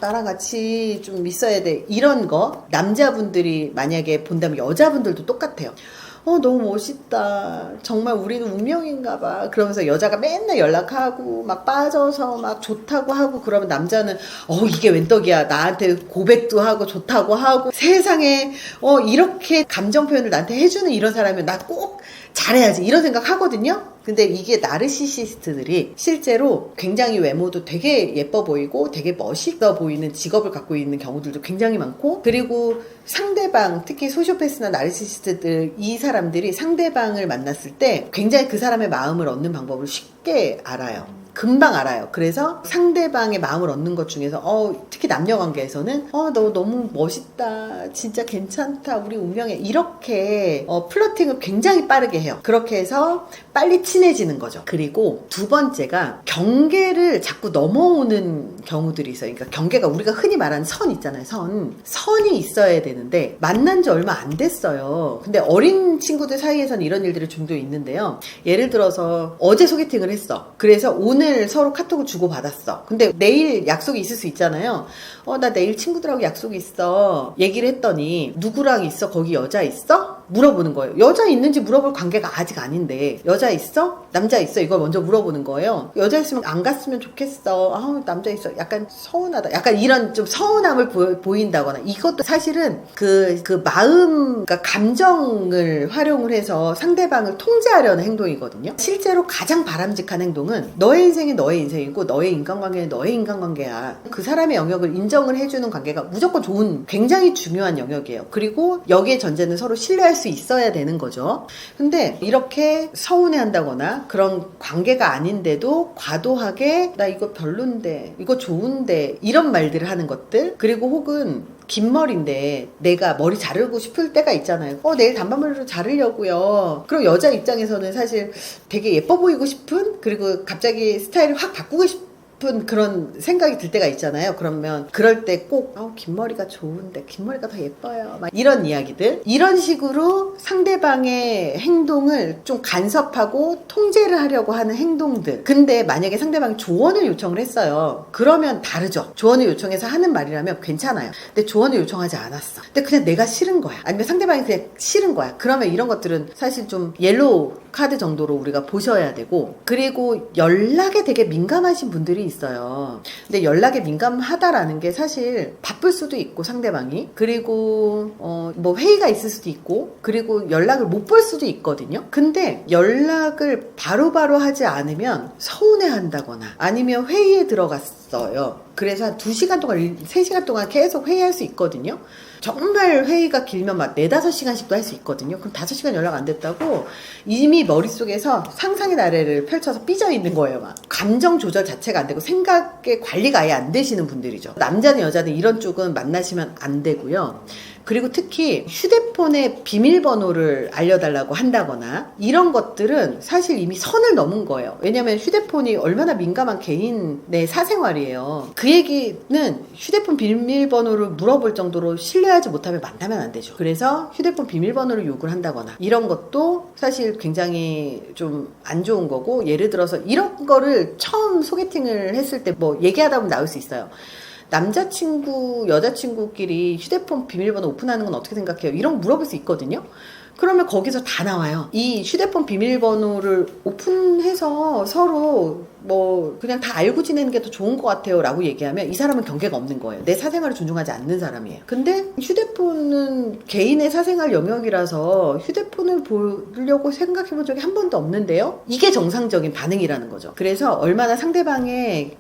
S1: 나랑 같이 좀 있어야 돼, 이런 거 남자분들이 만약에 본다면 여자분들도 똑같아요. 너무 멋있다, 정말 우리는 운명인가 봐, 그러면서 여자가 맨날 연락하고 막 빠져서 막 좋다고 하고, 그러면 남자는 이게 웬 떡이야, 나한테 고백도 하고 좋다고 하고, 세상에 이렇게 감정 표현을 나한테 해주는 이런 사람이면 나 꼭 잘해야지, 이런 생각 하거든요. 근데 이게 나르시시스트들이 실제로 굉장히 외모도 되게 예뻐 보이고 되게 멋있어 보이는 직업을 갖고 있는 경우들도 굉장히 많고, 그리고 상대방, 특히 소시오패스나 나르시시스트들, 이 사람들이 상대방을 만났을 때 굉장히 그 사람의 마음을 얻는 방법을 쉽게 알아요. 금방 알아요. 그래서 상대방의 마음을 얻는 것 중에서 특히 남녀 관계에서는 너 너무 멋있다, 진짜 괜찮다, 우리 운명해, 이렇게 플러팅을 굉장히 빠르게 해요. 그렇게 해서 빨리 친해지는 거죠. 그리고 두 번째가 경계를 자꾸 넘어오는 경우들이 있어요. 그러니까 경계가, 우리가 흔히 말하는 선 있잖아요. 선이 있어야 되는데 만난 지 얼마 안 됐어요. 근데 어린 친구들 사이에서는 이런 일들이 종종 있는데요. 예를 들어서 어제 소개팅을 했어. 그래서 오늘 서로 카톡을 주고받았어. 근데 내일 약속이 있을 수 있잖아요. 나 내일 친구들하고 약속이 있어. 얘기를 했더니 누구랑 있어? 거기 여자 있어? 물어보는 거예요. 여자 있는지 물어볼 관계가 아직 아닌데, 여자 있어? 남자 있어? 이걸 먼저 물어보는 거예요. 여자 있으면 안 갔으면 좋겠어. 남자 있어. 약간 서운하다. 약간 이런 좀 서운함을 보인다거나, 이것도 사실은 그 마음, 그러니까 감정을 활용을 해서 상대방을 통제하려는 행동이거든요. 실제로 가장 바람직한 행동은, 너의 인생이 너의 인생이고 너의 인간관계는 너의 인간관계야. 그 사람의 영역을 인정을 해주는 관계가 무조건 좋은, 굉장히 중요한 영역이에요. 그리고 여기에 전제는 서로 신뢰할 수 있어야 되는 거죠. 근데 이렇게 서운해한다거나 그런 관계가 아닌데도 과도하게 나 이거 별론데, 이거 좋은데, 이런 말들을 하는 것들, 그리고 혹은 긴 머리인데 내가 머리 자르고 싶을 때가 있잖아요. 내일 단발머리로 자르려고요. 그럼 여자 입장에서는 사실 되게 예뻐 보이고 싶은, 그리고 갑자기 스타일을 확 바꾸고 싶은 그런 생각이 들 때가 있잖아요. 그러면 그럴 때 꼭 긴 머리가 좋은데, 긴 머리가 더 예뻐요, 막 이런 이야기들, 이런 식으로 상대방의 행동을 좀 간섭하고 통제를 하려고 하는 행동들. 근데 만약에 상대방이 조언을 요청을 했어요. 그러면 다르죠. 조언을 요청해서 하는 말이라면 괜찮아요. 근데 조언을 요청하지 않았어. 근데 그냥 내가 싫은 거야, 아니면 상대방이 그냥 싫은 거야. 그러면 이런 것들은 사실 좀 옐로우 카드 정도로 우리가 보셔야 되고, 그리고 연락에 되게 민감하신 분들이 있어요. 근데 연락에 민감하다라는 게 사실 바쁠 수도 있고 상대방이, 그리고 뭐 회의가 있을 수도 있고, 그리고 연락을 못 볼 수도 있거든요. 근데 연락을 바로바로 하지 않으면 서운해한다거나 아니면 회의에 들어갔어요. 그래서 한 2시간 동안 3시간 동안 계속 회의할 수 있거든요. 정말 회의가 길면 막 4-5시간씩도 할 수 있거든요. 그럼 5시간 연락 안 됐다고 이미 머릿속에서 상상의 나래를 펼쳐서 삐져 있는 거예요. 막 감정 조절 자체가 안 되고 생각의 관리가 아예 안 되시는 분들이죠. 남자든 여자든 이런 쪽은 만나시면 안 되고요. 그리고 특히 휴대폰의 비밀번호를 알려달라고 한다거나 이런 것들은 사실 이미 선을 넘은 거예요. 왜냐면 휴대폰이 얼마나 민감한 개인의 사생활이에요. 그 얘기는 휴대폰 비밀번호를 물어볼 정도로 신뢰하지 못하면 만나면 안 되죠. 그래서 휴대폰 비밀번호를 요구를 한다거나 이런 것도 사실 굉장히 좀 안 좋은 거고, 예를 들어서 이런 거를 처음 소개팅을 했을 때 뭐 얘기하다 보면 나올 수 있어요. 남자친구, 여자친구끼리 휴대폰 비밀번호 오픈하는 건 어떻게 생각해요? 이런 거 물어볼 수 있거든요. 그러면 거기서 다 나와요. 이 휴대폰 비밀번호를 오픈해서 서로 뭐 그냥 다 알고 지내는 게 더 좋은 것 같아요 라고 얘기하면 이 사람은 경계가 없는 거예요. 내 사생활을 존중하지 않는 사람이에요. 근데 휴대폰은 개인의 사생활 영역이라서 휴대폰을 보려고 생각해 본 적이 한 번도 없는데요, 이게 정상적인 반응이라는 거죠. 그래서 얼마나 상대방의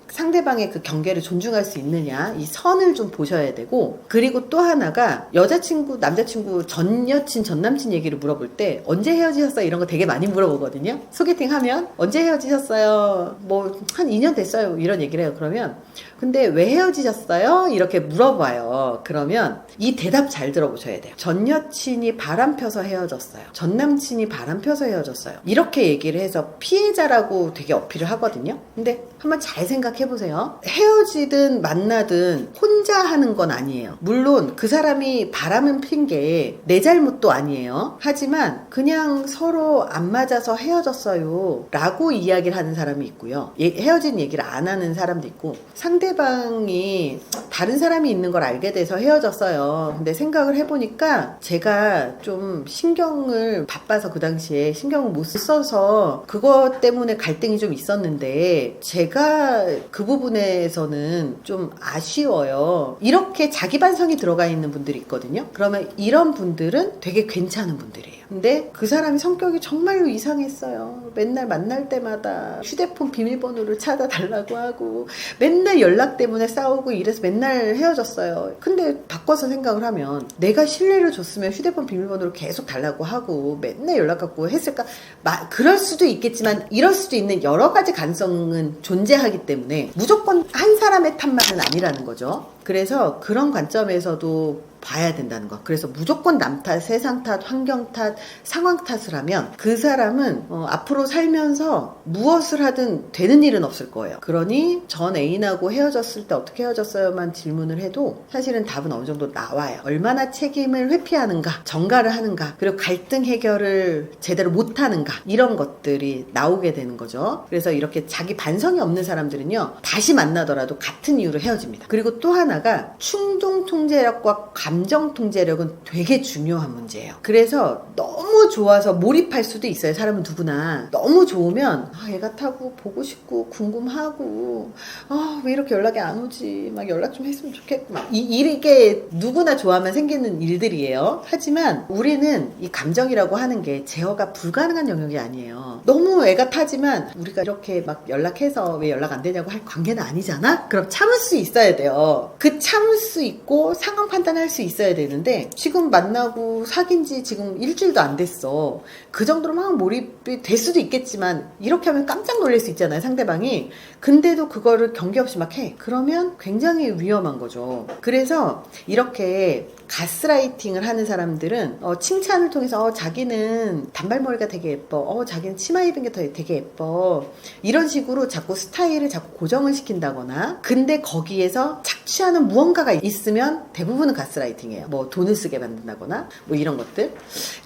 S1: 그 경계를 존중할 수 있느냐, 이 선을 좀 보셔야 되고, 그리고 또 하나가 여자친구, 남자친구, 전 여친, 전 남친 얘기를 물어볼 때 언제 헤어지셨어요? 이런 거 되게 많이 물어보거든요. 소개팅 하면 언제 헤어지셨어요? 뭐 한 2년 됐어요. 이런 얘기를 해요. 그러면 근데 왜 헤어지셨어요? 이렇게 물어봐요. 그러면 이 대답 잘 들어보셔야 돼요. 전 여친이 바람 펴서 헤어졌어요. 전 남친이 바람 펴서 헤어졌어요. 이렇게 얘기를 해서 피해자라고 되게 어필을 하거든요. 근데 한번 잘 생각해 보세요. 헤어지든 만나든 혼자 하는 건 아니에요. 물론 그 사람이 바람은 핀 게 내 잘못도 아니에요. 하지만 그냥 서로 안 맞아서 헤어졌어요 라고 이야기를 하는 사람이 있고요. 헤어진 얘기를 안 하는 사람도 있고, 상대방이 다른 사람이 있는 걸 알게 돼서 헤어졌어요. 근데 생각을 해보니까 제가 좀 신경을 바빠서 그 당시에 신경을 못 써서 그것 때문에 갈등이 좀 있었는데 제가 그 부분에서는 좀 아쉬워요. 이렇게 자기 반성이 들어가 있는 분들이 있거든요. 그러면 이런 분들은 되게 괜찮은 분들이에요. 근데 그 사람이 성격이 정말로 이상했어요. 맨날 만날 때마다 휴대폰 비밀번호를 찾아달라고 하고 맨날 연락 때문에 싸우고 이래서 맨날 헤어졌어요. 근데 바꿔서 생각을 하면 내가 신뢰를 줬으면 휴대폰 비밀번호를 계속 달라고 하고 맨날 연락 갖고 했을까? 그럴 수도 있겠지만 이럴 수도 있는 여러 가지 가능성은 존재하기 때문에 무조건 한 사람의 탓만은 아니라는 거죠. 그래서 그런 관점에서도 봐야 된다는 거. 그래서 무조건 남 탓, 세상 탓, 환경 탓, 상황 탓을 하면 그 사람은 앞으로 살면서 무엇을 하든 되는 일은 없을 거예요. 그러니 전 애인하고 헤어졌을 때 어떻게 헤어졌어요만 질문을 해도 사실은 답은 어느 정도 나와요. 얼마나 책임을 회피하는가, 전가를 하는가, 그리고 갈등 해결을 제대로 못하는가, 이런 것들이 나오게 되는 거죠. 그래서 이렇게 자기 반성이 없는 사람들은요, 다시 만나더라도 같은 이유로 헤어집니다. 그리고 또 하나가 충동 통제력과 감정 통제력은 되게 중요한 문제예요. 그래서 너무 좋아서 몰입할 수도 있어요. 사람은 누구나. 너무 좋으면 애가 타고 보고 싶고 궁금하고 왜 이렇게 연락이 안 오지? 막 연락 좀 했으면 좋겠고 이게 누구나 좋아하면 생기는 일들이에요. 하지만 우리는 이 감정이라고 하는 게 제어가 불가능한 영역이 아니에요. 너무 애가 타지만 우리가 이렇게 막 연락해서 왜 연락 안 되냐고 할 관계는 아니잖아? 그럼 참을 수 있어야 돼요. 그 참을 수 있고 상황 판단할 수 있어야 되는데 지금 만나고 사귄 지 지금 일주일도 안 됐어. 그 정도로 막 몰입이 될 수도 있겠지만 이렇게 하면 깜짝 놀랄 수 있잖아요, 상대방이. 근데도 그거를 경계 없이 막 해. 그러면 굉장히 위험한 거죠. 그래서 이렇게 가스라이팅을 하는 사람들은 칭찬을 통해서 자기는 단발머리가 되게 예뻐, 자기는 치마 입은 게 더 되게 예뻐, 이런 식으로 자꾸 스타일을 자꾸 고정을 시킨다거나, 근데 거기에서 착취하는 무언가가 있으면 대부분은 가스라이팅이에요. 뭐 돈을 쓰게 만든다거나 뭐 이런 것들.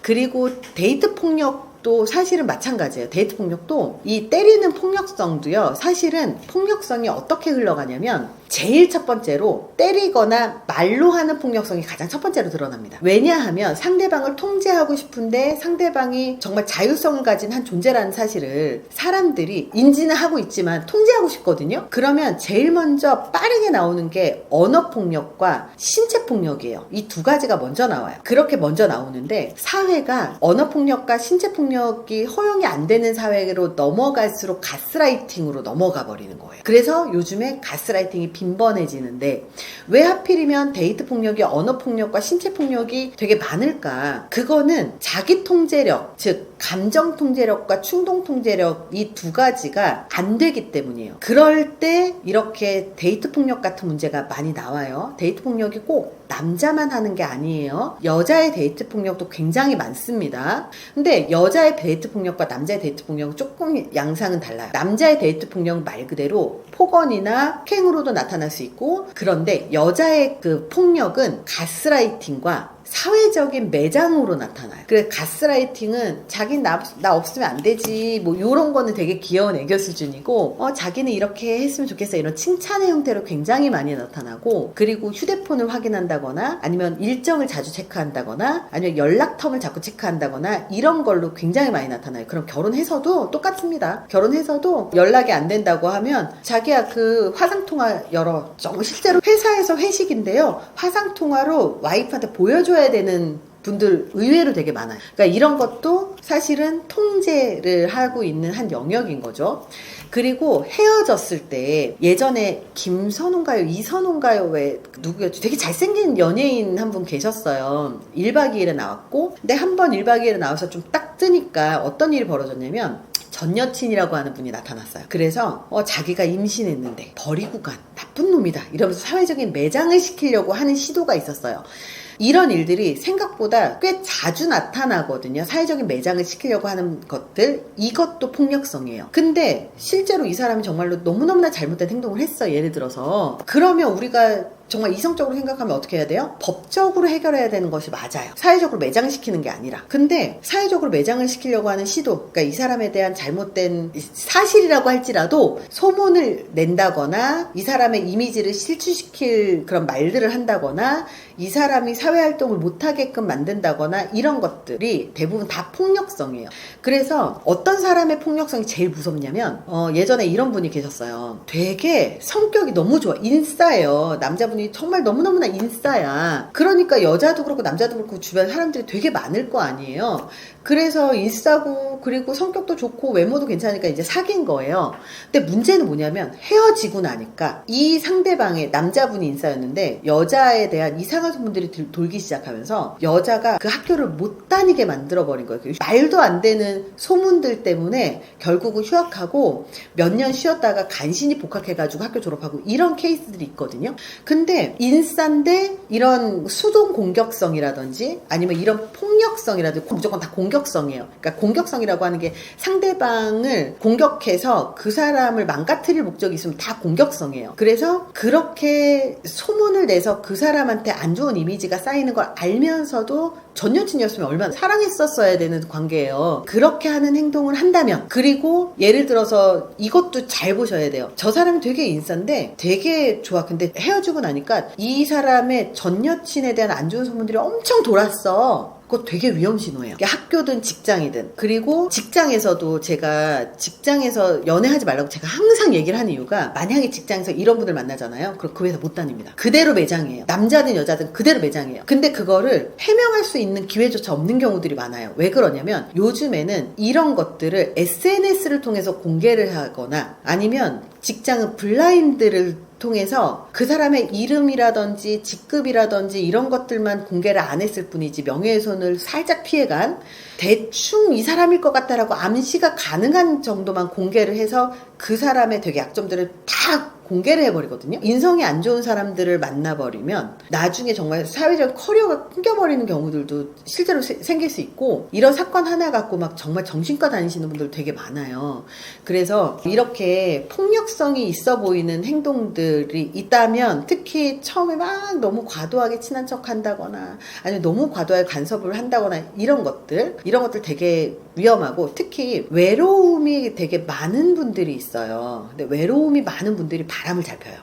S1: 그리고 데이트 폭력도 사실은 마찬가지예요. 데이트 폭력도 이 때리는 폭력성도요, 사실은 폭력성이 어떻게 흘러가냐면 제일 첫 번째로 때리거나 말로 하는 폭력성이 가장 첫 번째로 드러납니다. 왜냐하면 상대방을 통제하고 싶은데 상대방이 정말 자율성을 가진 한 존재라는 사실을 사람들이 인지는 하고 있지만 통제하고 싶거든요. 그러면 제일 먼저 빠르게 나오는 게 언어폭력과 신체폭력이에요. 이 두 가지가 먼저 나와요. 그렇게 먼저 나오는데 사회가 언어폭력과 신체폭력이 허용이 안 되는 사회로 넘어갈수록 가스라이팅으로 넘어가 버리는 거예요. 그래서 요즘에 가스라이팅이 빈번해지는데 왜 하필이면 데이트 폭력이 언어 폭력과 신체 폭력이 되게 많을까? 그거는 자기 통제력, 즉 감정 통제력과 충동 통제력 이 두 가지가 안 되기 때문이에요. 그럴 때 이렇게 데이트 폭력 같은 문제가 많이 나와요. 데이트 폭력이 꼭 남자만 하는 게 아니에요. 여자의 데이트 폭력도 굉장히 많습니다. 근데 여자의 데이트 폭력과 남자의 데이트 폭력은 조금 양상은 달라요. 남자의 데이트 폭력은 말 그대로 폭언이나 폭행으로도 나타날 수 있고, 그런데 여자의 그 폭력은 가스라이팅과 사회적인 매장으로 나타나요. 그래서 가스라이팅은 자기는 나 없으면 안 되지 뭐 이런 거는 되게 귀여운 애교 수준이고, 자기는 이렇게 했으면 좋겠어 이런 칭찬의 형태로 굉장히 많이 나타나고, 그리고 휴대폰을 확인한다거나 아니면 일정을 자주 체크한다거나 아니면 연락텀을 자꾸 체크한다거나 이런 걸로 굉장히 많이 나타나요. 그럼 결혼해서도 똑같습니다. 결혼해서도 연락이 안 된다고 하면 자기야 그 화상통화 열어. 실제로 회사에서 회식인데요, 화상통화로 와이프한테 보여줘야 되는 분들 의외로 되게 많아요. 그러니까 이런 것도 사실은 통제를 하고 있는 한 영역인 거죠. 그리고 헤어졌을 때 예전에 김선호인가요? 이선호인가요? 왜 누구였지? 되게 잘생긴 연예인 한 분 계셨어요. 1박 2일에 나왔고, 근데 한 번 1박 2일에 나와서 좀 딱 뜨니까 어떤 일이 벌어졌냐면 전 여친이라고 하는 분이 나타났어요. 그래서 자기가 임신했는데 버리고 간 나쁜 놈이다 이러면서 사회적인 매장을 시키려고 하는 시도가 있었어요. 이런 일들이 생각보다 꽤 자주 나타나거든요. 사회적인 매장을 시키려고 하는 것들, 이것도 폭력성이에요. 근데 실제로 이 사람이 정말로 너무너무나 잘못된 행동을 했어. 예를 들어서 그러면 우리가 정말 이성적으로 생각하면 어떻게 해야 돼요? 법적으로 해결해야 되는 것이 맞아요. 사회적으로 매장시키는 게 아니라. 근데 사회적으로 매장을 시키려고 하는 시도, 그러니까 이 사람에 대한 잘못된 사실이라고 할지라도 소문을 낸다거나 이 사람의 이미지를 실추시킬 그런 말들을 한다거나 이 사람이 사회활동을 못하게끔 만든다거나 이런 것들이 대부분 다 폭력성이에요. 그래서 어떤 사람의 폭력성이 제일 무섭냐면 예전에 이런 분이 계셨어요. 되게 성격이 너무 좋아. 인싸예요. 남자분이 정말 너무너무나 인싸야. 그러니까 여자도 그렇고 남자도 그렇고 주변 사람들이 되게 많을 거 아니에요. 그래서 인싸고 그리고 성격도 좋고 외모도 괜찮으니까 이제 사귄 거예요. 근데 문제는 뭐냐면 헤어지고 나니까 이 상대방의 남자분이 인싸였는데 여자에 대한 이상한 소문들이 돌기 시작하면서 여자가 그 학교를 못 다니게 만들어버린 거예요. 말도 안 되는 소문들 때문에 결국은 휴학하고 몇 년 쉬었다가 간신히 복학해가지고 학교 졸업하고 이런 케이스들이 있거든요. 근데 인싸인데 이런 수동 공격성이라든지 아니면 이런 폭력성이라든지 무조건 다 공격성이에요. 그러니까 공격성이라고 하는 게 상대방을 공격해서 그 사람을 망가뜨릴 목적이 있으면 다 공격성이에요. 그래서 그렇게 소문을 내서 그 사람한테 안 좋은 이미지가 쌓이는 걸 알면서도 전 여친이었으면 얼마나 사랑했었어야 되는 관계예요. 그렇게 하는 행동을 한다면, 그리고 예를 들어서 이것도 잘 보셔야 돼요. 저 사람이 되게 인싸인데 되게 좋아. 근데 헤어지고 나니까 이 사람의 전 여친에 대한 안 좋은 소문들이 엄청 돌았어. 그거 되게 위험 신호예요. 학교든 직장이든. 그리고 직장에서도 제가 직장에서 연애하지 말라고 제가 항상 얘기를 하는 이유가, 만약에 직장에서 이런 분들 만나잖아요. 그럼 그 회사 못 다닙니다. 그대로 매장이에요. 남자든 여자든 그대로 매장이에요. 근데 그거를 해명할 수 있는 기회조차 없는 경우들이 많아요. 왜 그러냐면 요즘에는 이런 것들을 SNS를 통해서 공개를 하거나 아니면 직장은 블라인드를 통해서 그 사람의 이름이라든지 직급이라든지 이런 것들만 공개를 안 했을 뿐이지 명예훼손을 살짝 피해간, 대충 이 사람일 것 같다라고 암시가 가능한 정도만 공개를 해서 그 사람의 되게 약점들을 다 공개를 해버리거든요. 인성이 안 좋은 사람들을 만나버리면 나중에 정말 사회적 커리어가 끊겨버리는 경우들도 실제로 생길 수 있고, 이런 사건 하나 갖고 막 정말 정신과 다니시는 분들 되게 많아요. 그래서 이렇게 폭력성이 있어 보이는 행동들이 있다면, 특히 처음에 막 너무 과도하게 친한 척 한다거나 아니면 너무 과도하게 간섭을 한다거나 이런 것들 되게 위험하고 특히 외로움이 되게 많은 분들이 있어요. 근데 외로움이 많은 분들이 바람을 잘 펴요.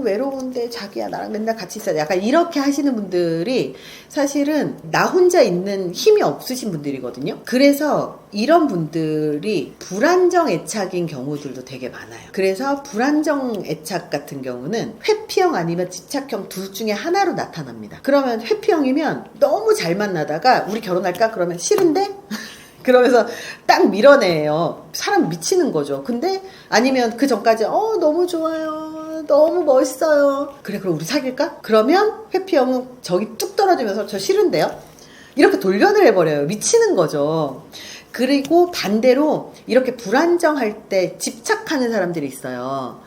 S1: 외로운데 자기야 나랑 맨날 같이 있어야 돼. 약간 이렇게 하시는 분들이 사실은 나 혼자 있는 힘이 없으신 분들이거든요. 그래서 이런 분들이 불안정 애착인 경우들도 되게 많아요. 그래서 불안정 애착 같은 경우는 회피형 아니면 집착형 둘 중에 하나로 나타납니다. 그러면 회피형이면 너무 잘 만나다가 우리 결혼할까? 그러면 싫은데? 그러면서 딱 밀어내요. 사람 미치는 거죠. 근데 아니면 그 전까지 너무 좋아요. 너무 멋있어요. 그래 그럼 우리 사귈까? 그러면 회피형은 저기 뚝 떨어지면서 저 싫은데요? 이렇게 돌변을 해버려요. 미치는 거죠. 그리고 반대로 이렇게 불안정할 때 집착하는 사람들이 있어요.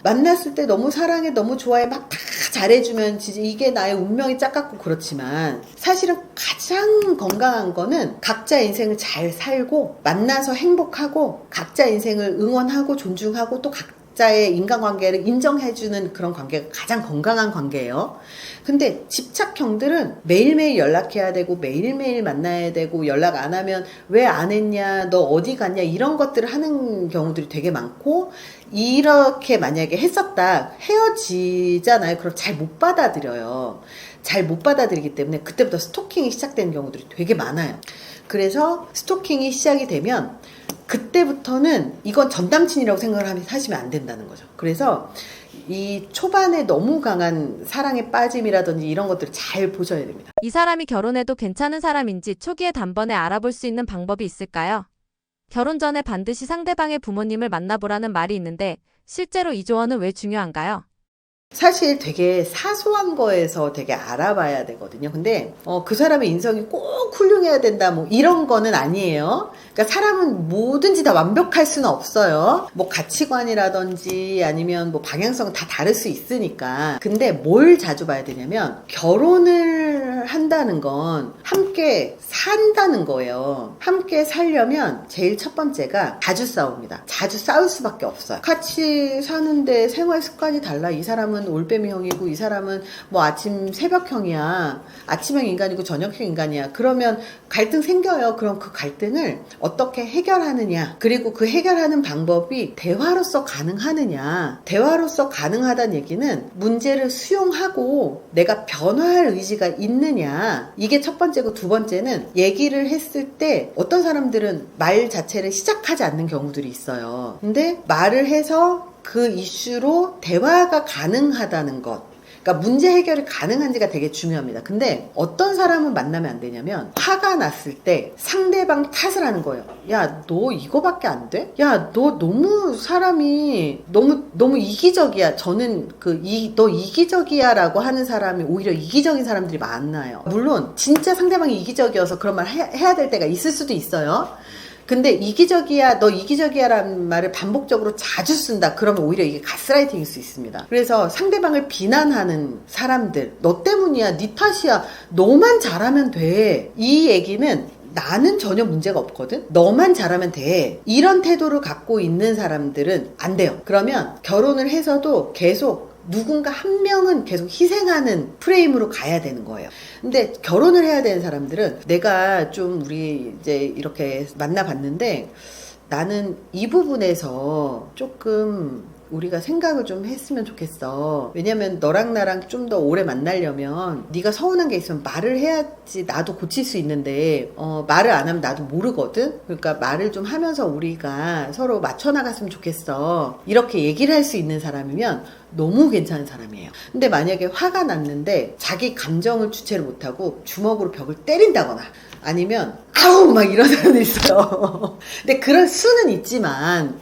S1: 만났을 때 너무 사랑해, 너무 좋아해, 막 다 잘해주면 진짜 이게 나의 운명이 짝 같고 그렇지만 사실은 가장 건강한 거는 각자 인생을 잘 살고 만나서 행복하고 각자 인생을 응원하고 존중하고 또 각자의 인간관계를 인정해주는 그런 관계가 가장 건강한 관계예요. 근데 집착형들은 매일매일 연락해야 되고 매일매일 만나야 되고 연락 안 하면 왜 안 했냐, 너 어디 갔냐 이런 것들을 하는 경우들이 되게 많고 이렇게 만약에 했었다 헤어지잖아요. 그럼 잘 못 받아들여요. 잘 못 받아들이기 때문에 그때부터 스토킹이 시작되는 경우들이 되게 많아요. 그래서 스토킹이 시작이 되면 그때부터는 이건 전 남친이라고 생각을 하시면 안 된다는 거죠. 그래서 이 초반에 너무 강한 사랑에 빠짐이라든지 이런 것들을 잘 보셔야 됩니다.
S2: 이 사람이 결혼해도 괜찮은 사람인지 초기에 단번에 알아볼 수 있는 방법이 있을까요? 결혼 전에 반드시 상대방의 부모님을 만나보라는 말이 있는데 실제로 이 조언은 왜 중요한가요?
S1: 사실 되게 사소한 거에서 되게 알아봐야 되거든요. 근데 그 사람의 인성이 꼭 훌륭해야 된다 뭐 이런 거는 아니에요. 그러니까 사람은 뭐든지 다 완벽할 수는 없어요. 뭐 가치관이라든지 아니면 뭐 방향성 다 다를 수 있으니까. 근데 뭘 자주 봐야 되냐면 결혼을 한다는 건 함께 산다는 거예요. 함께 살려면 제일 첫 번째가 자주 싸웁니다. 자주 싸울 수밖에 없어요. 같이 사는데 생활 습관이 달라. 이 사람은 올빼미형이고 이 사람은 뭐 아침 새벽형이야. 아침형 인간이고 저녁형 인간이야. 그러면 갈등 생겨요. 그럼 그 갈등을 어떻게 해결하느냐. 그리고 그 해결하는 방법이 대화로서 가능하느냐. 대화로서 가능하다는 얘기는 문제를 수용하고 내가 변화할 의지가 있느냐. 이게 첫 번째고 두 번째는 얘기를 했을 때 어떤 사람들은 말 자체를 시작하지 않는 경우들이 있어요. 근데 말을 해서 그 이슈로 대화가 가능하다는 것. 그러니까 문제 해결이 가능한지가 되게 중요합니다. 근데 어떤 사람은 만나면 안 되냐면 화가 났을 때 상대방 탓을 하는 거예요. 야, 너 이거밖에 안 돼? 야, 너 너무 사람이 너무 이기적이야. 저는 너 이기적이야 라고 하는 사람이 오히려 이기적인 사람들이 많아요. 물론 진짜 상대방이 이기적이어서 그런 말 해야 될 때가 있을 수도 있어요. 근데 이기적이야, 너 이기적이야 라는 말을 반복적으로 자주 쓴다. 그러면 오히려 이게 가스라이팅일 수 있습니다. 그래서 상대방을 비난하는 사람들, 너 때문이야, 네 탓이야, 너만 잘하면 돼. 이 얘기는 나는 전혀 문제가 없거든? 너만 잘하면 돼. 이런 태도를 갖고 있는 사람들은 안 돼요. 그러면 결혼을 해서도 계속 누군가 한 명은 계속 희생하는 프레임으로 가야 되는 거예요. 근데 결혼을 해야 되는 사람들은 내가 좀 우리 이제 이렇게 만나봤는데 나는 이 부분에서 조금 우리가 생각을 좀 했으면 좋겠어. 왜냐면 너랑 나랑 좀 더 오래 만나려면 네가 서운한 게 있으면 말을 해야지 나도 고칠 수 있는데 말을 안 하면 나도 모르거든. 그러니까 말을 좀 하면서 우리가 서로 맞춰 나갔으면 좋겠어. 이렇게 얘기를 할 수 있는 사람이면 너무 괜찮은 사람이에요. 근데 만약에 화가 났는데 자기 감정을 주체를 못하고 주먹으로 벽을 때린다거나 아니면 아우 막 이런 사람도 있어요. 근데 그럴 수는 있지만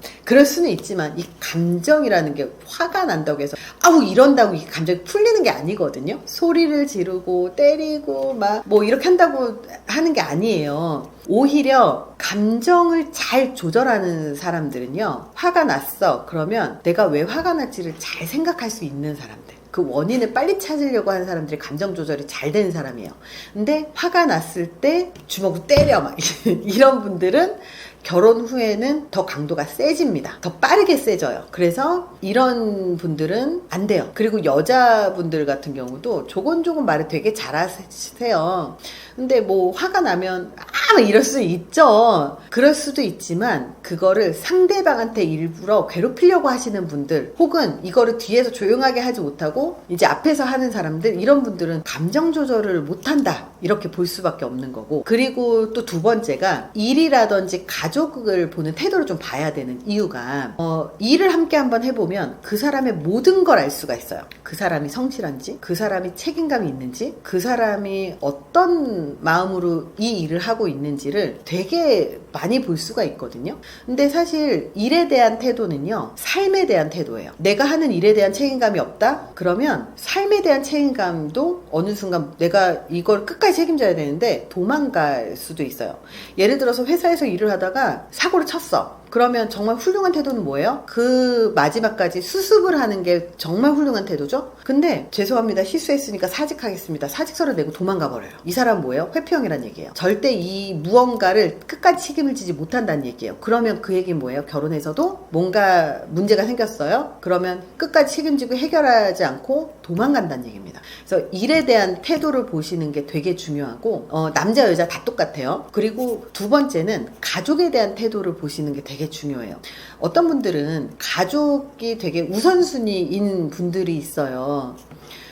S1: 이 감정이라는 게 화가 난다고 해서 아우 이런다고 이 감정이 풀리는 게 아니거든요. 소리를 지르고 때리고 막 뭐 이렇게 한다고 하는 게 아니에요. 오히려 감정을 잘 조절하는 사람들은요, 화가 났어 그러면 내가 왜 화가 났지를 잘 생각할 수 있는 사람들, 그 원인을 빨리 찾으려고 하는 사람들이 감정 조절이 잘 되는 사람이에요. 근데 화가 났을 때 주먹으로 때려 막 이런 분들은 결혼 후에는 더 강도가 세집니다. 더 빠르게 세져요. 그래서 이런 분들은 안 돼요. 그리고 여자분들 같은 경우도 조곤조곤 말을 되게 잘하세요. 근데 뭐 화가 나면 막 이럴 수 있죠. 그럴 수도 있지만 그거를 상대방한테 일부러 괴롭히려고 하시는 분들, 혹은 이거를 뒤에서 조용하게 하지 못하고 이제 앞에서 하는 사람들, 이런 분들은 감정 조절을 못한다, 이렇게 볼 수밖에 없는 거고. 그리고 또 두 번째가 일이라든지 가족을 보는 태도를 좀 봐야 되는 이유가, 일을 함께 한번 해보면 그 사람의 모든 걸 알 수가 있어요. 그 사람이 성실한지, 그 사람이 책임감이 있는지, 그 사람이 어떤 마음으로 이 일을 하고 있는지를 되게 많이 볼 수가 있거든요. 근데 사실 일에 대한 태도는요, 삶에 대한 태도예요. 내가 하는 일에 대한 책임감이 없다? 그러면 삶에 대한 책임감도 어느 순간 내가 이걸 끝까지 책임져야 되는데 도망갈 수도 있어요. 예를 들어서 회사에서 일을 하다가 사고를 쳤어. 그러면 정말 훌륭한 태도는 뭐예요? 그 마지막까지 수습을 하는 게 정말 훌륭한 태도죠? 근데 죄송합니다, 실수했으니까 사직하겠습니다, 사직서를 내고 도망가 버려요. 이 사람 뭐예요? 회피형이란 얘기예요. 절대 이 무언가를 끝까지 책임을 지지 못한다는 얘기예요. 그러면 그 얘기는 뭐예요? 결혼에서도 뭔가 문제가 생겼어요? 그러면 끝까지 책임지고 해결하지 않고 도망간다는 얘기입니다. 그래서 일에 대한 태도를 보시는 게 되게 중요하고, 남자 여자 다 똑같아요. 그리고 두 번째는 가족에 대한 태도를 보시는 게 되게 중요해요. 어떤 분들은 가족이 되게 우선순위인 분들이 있어요.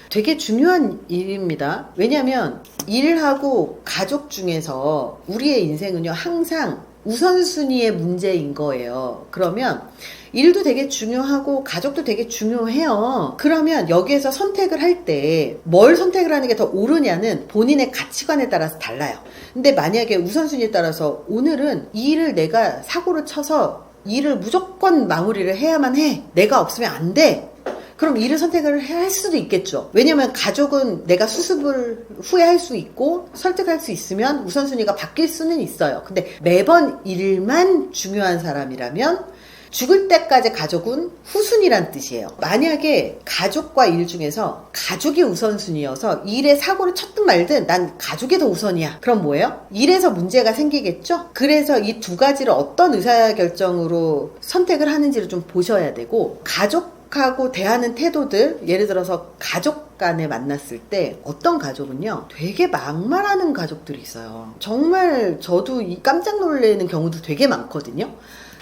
S1: 되게 중요한 일입니다. 왜냐하면 일하고 가족 중에서 우리의 인생은요, 항상 우선순위의 문제인 거예요. 그러면 일도 되게 중요하고 가족도 되게 중요해요. 그러면 여기에서 선택을 할 때 뭘 선택을 하는 게 더 옳으냐는 본인의 가치관에 따라서 달라요. 근데 만약에 우선순위에 따라서 오늘은 이 일을 내가 사고를 쳐서 일을 무조건 마무리를 해야만 해, 내가 없으면 안 돼, 그럼 일을 선택을 할 수도 있겠죠. 왜냐면 가족은 내가 수습을 후에 할 수 있고 설득할 수 있으면 우선순위가 바뀔 수는 있어요. 근데 매번 일만 중요한 사람이라면 죽을 때까지 가족은 후순위란 뜻이에요. 만약에 가족과 일 중에서 가족이 우선순위여서 일에 사고를 쳤든 말든 난 가족이 더 우선이야, 그럼 뭐예요? 일에서 문제가 생기겠죠? 그래서 이 두 가지를 어떤 의사결정으로 선택을 하는지를 좀 보셔야 되고, 가족하고 대하는 태도들, 예를 들어서 가족 간에 만났을 때 어떤 가족은요, 되게 막말하는 가족들이 있어요. 정말 저도 깜짝 놀라는 경우도 되게 많거든요.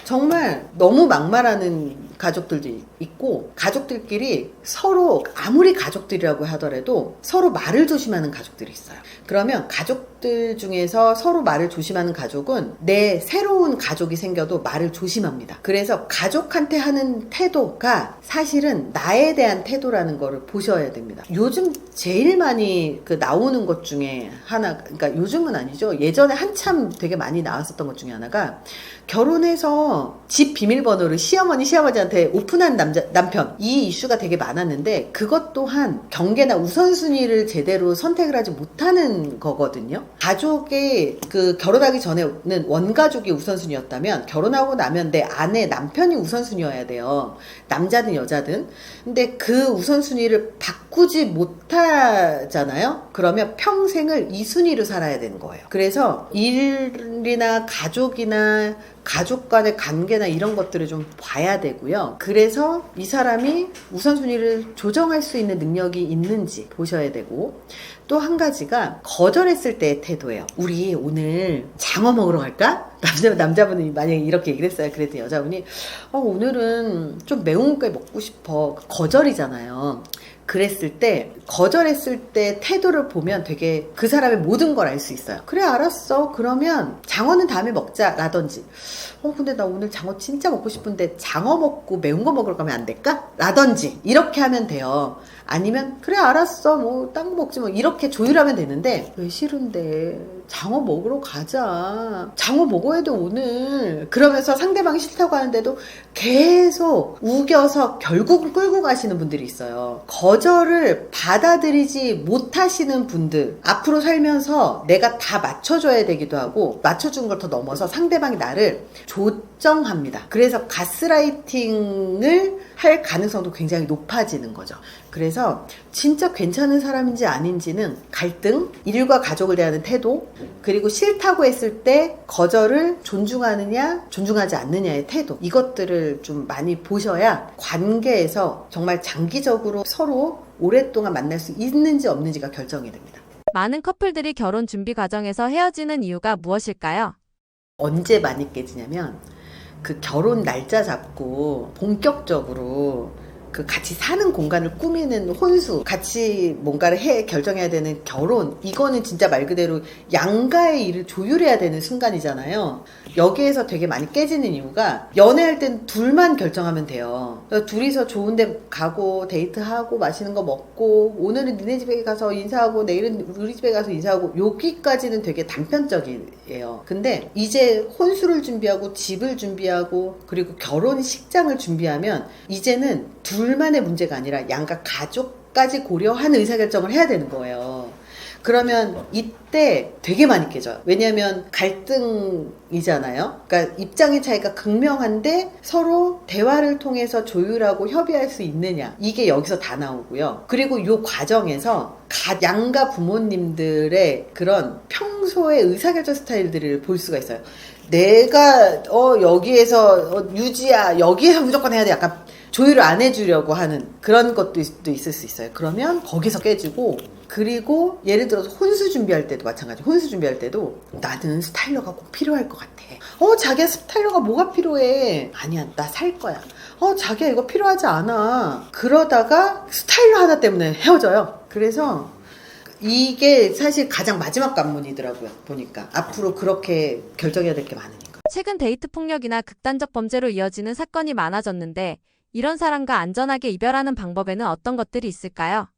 S1: 정말 너무 막말하는 가족들도 있고, 가족들끼리 서로 아무리 가족들이라고 하더라도 서로 말을 조심하는 가족들이 있어요. 그러면 가족들 중에서 서로 말을 조심하는 가족은 내 새로운 가족이 생겨도 말을 조심합니다. 그래서 가족한테 하는 태도가 사실은 나에 대한 태도라는 거를 보셔야 됩니다. 요즘 제일 많이 나오는 것 중에 하나, 그러니까 요즘은 아니죠, 예전에 한참 되게 많이 나왔었던 것 중에 하나가, 결혼해서 집 비밀번호를 시어머니 시아버지한테 오픈한 남편, 이 이슈가 되게 많았는데, 그것 또한 경계나 우선순위를 제대로 선택을 하지 못하는 거거든요. 가족이 결혼하기 전에는 원가족이 우선순위였다면 결혼하고 나면 내 아내, 남편이 우선순위여야 돼요. 남자든 여자든. 근데 그 우선순위를 바꾸지 못하잖아요. 그러면 평생을 이 순위로 살아야 되는 거예요. 그래서 일이나 가족이나 가족 간의 관계나 이런 것들을 좀 봐야 되고요. 그래서 이 사람이 우선순위를 조정할 수 있는 능력이 있는지 보셔야 되고, 또 한 가지가 거절했을 때의 태도예요. 우리 오늘 장어 먹으러 갈까? 남자분이 만약에 이렇게 얘기를 했어요. 그랬더니 여자분이 오늘은 좀 매운 거 먹고 싶어. 거절이잖아요. 그랬을 때, 거절했을 때 태도를 보면 되게 그 사람의 모든 걸 알 수 있어요. 그래, 알았어. 그러면 장어는 다음에 먹자 라든지, 근데 나 오늘 장어 진짜 먹고 싶은데 장어 먹고 매운 거 먹으러 가면 안 될까? 라든지 이렇게 하면 돼요. 아니면 그래, 알았어, 뭐 딴 거 먹지 뭐, 이렇게 조율하면 되는데, 왜 싫은데 장어 먹으러 가자, 장어 먹어야 돼 오늘, 그러면서 상대방이 싫다고 하는데도 계속 우겨서 결국은 끌고 가시는 분들이 있어요. 거절을 받아들이지 못하시는 분들, 앞으로 살면서 내가 다 맞춰줘야 되기도 하고, 맞춰준 걸 더 넘어서 상대방이 나를 조정합니다. 그래서 가스라이팅을 할 가능성도 굉장히 높아지는 거죠. 그래서 진짜 괜찮은 사람인지 아닌지는 갈등, 일과 가족을 대하는 태도, 그리고 싫다고 했을 때 거절을 존중하느냐 존중하지 않느냐의 태도, 이것들을 좀 많이 보셔야 관계에서 정말 장기적으로 서로 오랫동안 만날 수 있는지 없는지가 결정이 됩니다.
S2: 많은 커플들이 결혼 준비 과정에서 헤어지는 이유가 무엇일까요?
S1: 언제 많이 깨지냐면 그 결혼 날짜 잡고 본격적으로 그 같이 사는 공간을 꾸미는 혼수, 같이 뭔가를 결정해야 되는 결혼, 이거는 진짜 말 그대로 양가의 일을 조율해야 되는 순간이잖아요. 여기에서 되게 많이 깨지는 이유가, 연애할 땐 둘만 결정하면 돼요. 그래서 둘이서 좋은 데 가고 데이트하고 맛있는 거 먹고, 오늘은 니네 집에 가서 인사하고 내일은 우리 집에 가서 인사하고, 여기까지는 되게 단편적이에요. 근데 이제 혼수를 준비하고 집을 준비하고 그리고 결혼식장을 준비하면 이제는 둘만의 문제가 아니라 양가 가족까지 고려한 의사결정을 해야 되는 거예요. 그러면 이때 되게 많이 깨져요. 왜냐하면 갈등이잖아요. 그러니까 입장의 차이가 극명한데 서로 대화를 통해서 조율하고 협의할 수 있느냐, 이게 여기서 다 나오고요. 그리고 이 과정에서 양가 부모님들의 그런 평소의 의사결정 스타일들을 볼 수가 있어요. 내가 여기에서 유지야, 여기에서 무조건 해야 돼, 약간 조율을 안 해주려고 하는 그런 것도 있을 수 있어요. 그러면 거기서 깨지고, 그리고 예를 들어서 혼수 준비할 때도 마찬가지. 혼수 준비할 때도 나는 스타일러가 꼭 필요할 것 같아. 자기야, 스타일러가 뭐가 필요해? 아니야, 나 살 거야. 자기야, 이거 필요하지 않아. 그러다가 스타일러 하나 때문에 헤어져요. 그래서 이게 사실 가장 마지막 관문이더라고요. 보니까 앞으로 그렇게 결정해야 될 게 많으니까.
S2: 최근 데이트 폭력이나 극단적 범죄로 이어지는 사건이 많아졌는데, 이런 사람과 안전하게 이별하는 방법에는 어떤 것들이 있을까요?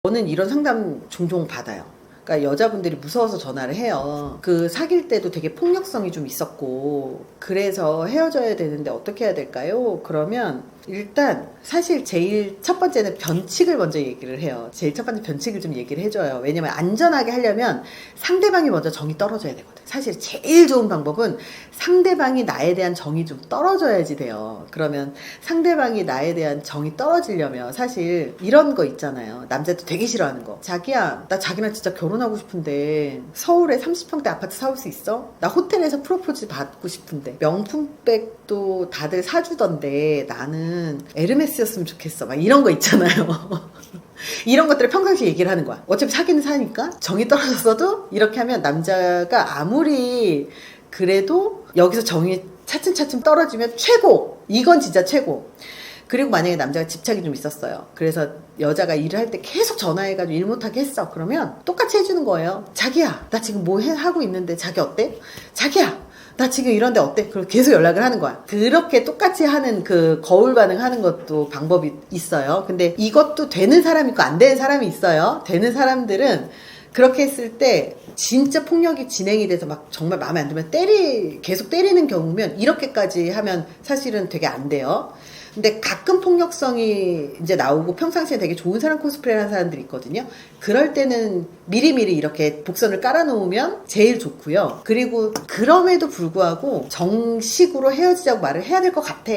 S1: 저는 이런 상담 종종 받아요. 그러니까 여자분들이 무서워서 전화를 해요. 그 사귈 때도 되게 폭력성이 좀 있었고 그래서 헤어져야 되는데 어떻게 해야 될까요? 그러면 일단 사실 제일 첫 번째는 변칙을 먼저 얘기를 해요. 제일 첫 번째 변칙을 좀 얘기를 해줘요. 왜냐면 안전하게 하려면 상대방이 먼저 정이 떨어져야 되거든. 사실 제일 좋은 방법은 상대방이 나에 대한 정이 좀 떨어져야지 돼요. 그러면 상대방이 나에 대한 정이 떨어지려면 사실 이런 거 있잖아요. 남자도 되게 싫어하는 거. 자기야, 나 자기랑 진짜 결혼하고 싶은데 서울에 30평대 아파트 사올 수 있어? 나 호텔에서 프로포즈 받고 싶은데 명품백도 다들 사주던데 나는 에르메스였으면 좋겠어. 막 이런 거 있잖아요. 이런 것들을 평상시에 얘기를 하는 거야. 어차피 사귀는 사니까 정이 떨어졌어도 이렇게 하면 남자가 아무리 그래도 여기서 정이 차츰차츰 떨어지면 최고! 이건 진짜 최고! 그리고 만약에 남자가 집착이 좀 있었어요. 그래서 여자가 일을 할 때 계속 전화해가지고 일 못하게 했어. 그러면 똑같이 해주는 거예요. 자기야, 나 지금 뭐 하고 있는데 자기 어때? 자기야, 나 지금 이런데 어때? 그리고 계속 연락을 하는 거야. 그렇게 똑같이 하는 그 거울 반응하는 것도 방법이 있어요. 근데 이것도 되는 사람이 있고 안 되는 사람이 있어요. 되는 사람들은 그렇게 했을 때 진짜 폭력이 진행이 돼서 막 정말 마음에 안 들면 계속 때리는 경우면 이렇게까지 하면 사실은 되게 안 돼요. 근데 가끔 폭력성이 이제 나오고 평상시에 되게 좋은 사람 코스프레를 하는 사람들이 있거든요. 그럴 때는 미리미리 이렇게 복선을 깔아놓으면 제일 좋고요. 그리고 그럼에도 불구하고 정식으로 헤어지자고 말을 해야 될 것 같아.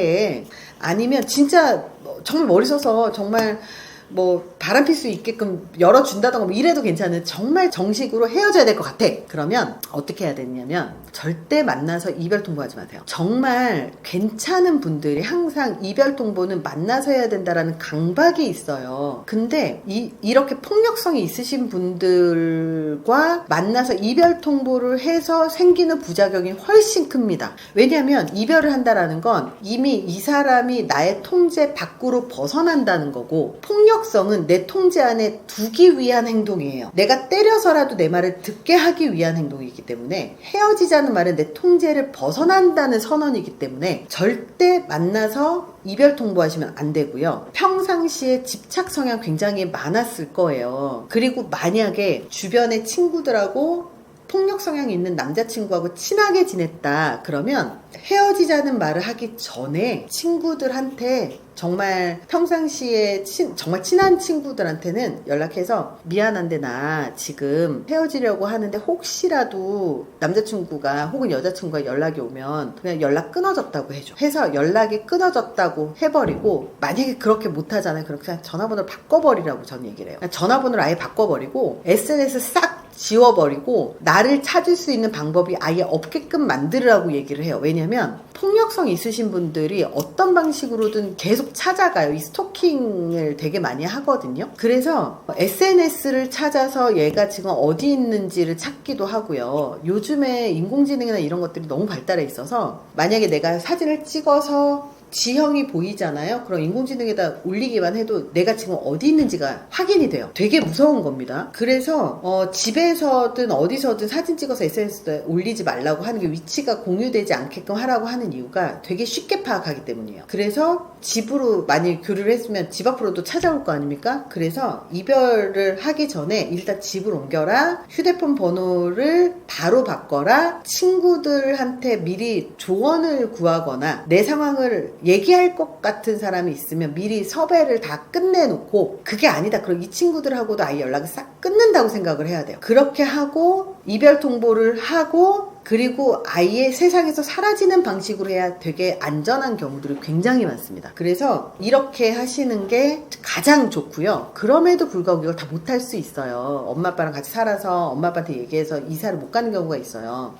S1: 아니면 진짜 정말 머리 써서 정말 뭐 바람필 수 있게끔 열어준다던가 뭐 이래도 괜찮은, 정말 정식으로 헤어져야 될 것 같아. 그러면 어떻게 해야 되냐면 절대 만나서 이별 통보하지 마세요. 정말 괜찮은 분들이 항상 이별 통보는 만나서 해야 된다라는 강박이 있어요. 근데 이렇게 폭력성이 있으신 분들과 만나서 이별 통보를 해서 생기는 부작용이 훨씬 큽니다. 왜냐하면 이별을 한다라는 건 이미 이 사람이 나의 통제 밖으로 벗어난다는 거고, 폭력성은 내 통제 안에 두기 위한 행동이에요. 내가 때려서라도 내 말을 듣게 하기 위한 행동이기 때문에, 헤어지자는 말은 내 통제를 벗어난다는 선언이기 때문에 절대 만나서 이별 통보하시면 안 되고요. 평상시에 집착 성향 굉장히 많았을 거예요. 그리고 만약에 주변의 친구들하고 폭력 성향이 있는 남자친구하고 친하게 지냈다 그러면 헤어지자는 말을 하기 전에 친구들한테, 정말 평상시에 정말 친한 친구들한테는 연락해서 미안한데 나 지금 헤어지려고 하는데 혹시라도 남자친구가 혹은 여자친구가 연락이 오면 그냥 연락 끊어졌다고 해줘. 해서 연락이 끊어졌다고 해버리고, 만약에 그렇게 못하잖아요. 그럼 그냥 전화번호를 바꿔버리라고 저는 얘기를 해요. 전화번호를 아예 바꿔버리고 SNS 싹 지워버리고 나를 찾을 수 있는 방법이 아예 없게끔 만들으라고 얘기를 해요. 왜냐면 폭력성 있으신 분들이 어떤 방식으로든 계속 찾아가요. 이 스토킹을 되게 많이 하거든요. 그래서 SNS를 찾아서 얘가 지금 어디 있는지를 찾기도 하고요. 요즘에 인공지능이나 이런 것들이 너무 발달해 있어서 만약에 내가 사진을 찍어서 지형이 보이잖아요. 그럼 인공지능에다 올리기만 해도 내가 지금 어디 있는지가 확인이 돼요. 되게 무서운 겁니다. 그래서 집에서든 어디서든 사진 찍어서 SNS에 올리지 말라고 하는 게 위치가 공유되지 않게끔 하라고 하는 이유가 되게 쉽게 파악하기 때문이에요. 그래서 집으로 만약 교류를 했으면 집 앞으로도 찾아올 거 아닙니까? 그래서 이별을 하기 전에 일단 집을 옮겨라, 휴대폰 번호를 바로 바꿔라, 친구들한테 미리 조언을 구하거나 내 상황을 얘기할 것 같은 사람이 있으면 미리 섭외를 다 끝내놓고, 그게 아니다 그럼 이 친구들하고도 아예 연락을 싹 끊는다고 생각을 해야 돼요. 그렇게 하고 이별 통보를 하고 그리고 아예 세상에서 사라지는 방식으로 해야 되게 안전한 경우들이 굉장히 많습니다. 그래서 이렇게 하시는 게 가장 좋고요. 그럼에도 불구하고 이걸 다 못할 수 있어요. 엄마 아빠랑 같이 살아서 엄마 아빠한테 얘기해서 이사를 못 가는 경우가 있어요.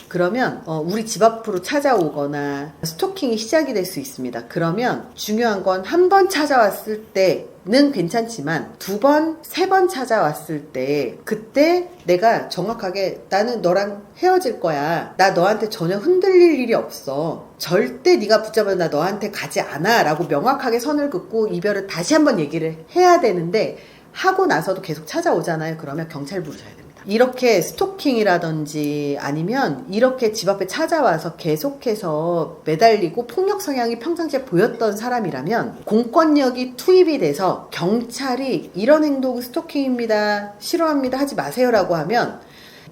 S1: 그러면 우리 집 앞으로 찾아오거나 스토킹이 시작이 될 수 있습니다. 그러면 중요한 건 한 번 찾아왔을 때는 괜찮지만 두 번, 세 번 찾아왔을 때 그때 내가 정확하게 나는 너랑 헤어질 거야. 나 너한테 전혀 흔들릴 일이 없어. 절대 네가 붙잡아도 나 너한테 가지 않아 라고 명확하게 선을 긋고 이별을 다시 한번 얘기를 해야 되는데 하고 나서도 계속 찾아오잖아요. 그러면 경찰 부르셔야 됩니다. 이렇게 스토킹이라든지 아니면 이렇게 집 앞에 찾아와서 계속해서 매달리고 폭력 성향이 평상시에 보였던 사람이라면 공권력이 투입이 돼서 경찰이 이런 행동은 스토킹입니다, 싫어합니다, 하지 마세요라고 하면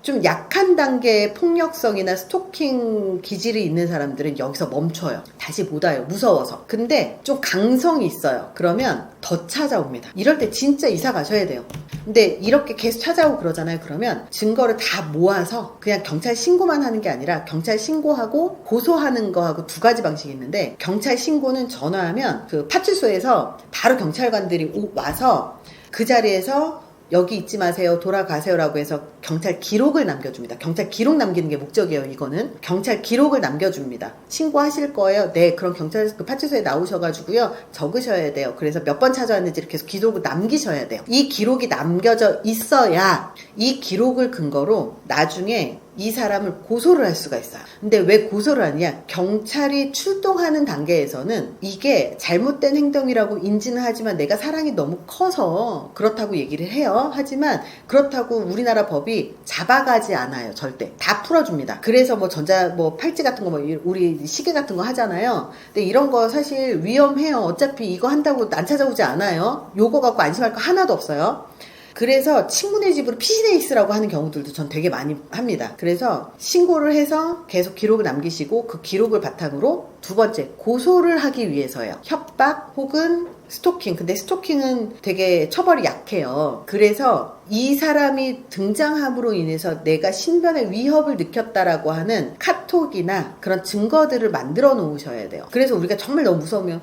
S1: 좀 약한 단계의 폭력성이나 스토킹 기질이 있는 사람들은 여기서 멈춰요. 다시 못 와요. 무서워서. 근데 좀 강성이 있어요. 그러면 더 찾아옵니다. 이럴 때 진짜 이사 가셔야 돼요. 근데 이렇게 계속 찾아오고 그러잖아요. 그러면 증거를 다 모아서 그냥 경찰 신고만 하는 게 아니라 경찰 신고하고 고소하는 거하고 두 가지 방식이 있는데, 경찰 신고는 전화하면 그 파출소에서 바로 경찰관들이 와서 그 자리에서 여기 있지 마세요, 돌아가세요라고 해서 경찰 기록을 남겨줍니다. 경찰 기록 남기는 게 목적이에요. 이거는 경찰 기록을 남겨줍니다. 신고하실 거예요? 네. 그럼 경찰 그 파출소에 나오셔가지고요 적으셔야 돼요. 그래서 몇 번 찾아왔는지를 계속 기록을 남기셔야 돼요. 이 기록이 남겨져 있어야 이 기록을 근거로 나중에 이 사람을 고소를 할 수가 있어요. 근데 왜 고소를 하느냐? 경찰이 출동하는 단계에서는 이게 잘못된 행동이라고 인지는 하지만 내가 사랑이 너무 커서 그렇다고 얘기를 해요. 하지만 그렇다고 우리나라 법이 잡아가지 않아요. 절대. 다 풀어줍니다. 그래서 뭐 팔찌 같은 거, 뭐 우리 시계 같은 거 하잖아요. 근데 이런 거 사실 위험해요. 어차피 이거 한다고 안 찾아오지 않아요. 요거 갖고 안심할 거 하나도 없어요. 그래서 친구네 집으로 피신해 있으라고 하는 경우들도 전 되게 많이 합니다. 그래서 신고를 해서 계속 기록을 남기시고 그 기록을 바탕으로 두 번째, 고소를 하기 위해서요. 협박 혹은 스토킹. 근데 스토킹은 되게 처벌이 약해요. 그래서 이 사람이 등장함으로 인해서 내가 신변의 위협을 느꼈다라고 하는 카톡이나 그런 증거들을 만들어 놓으셔야 돼요. 그래서 우리가 정말 너무 무서우면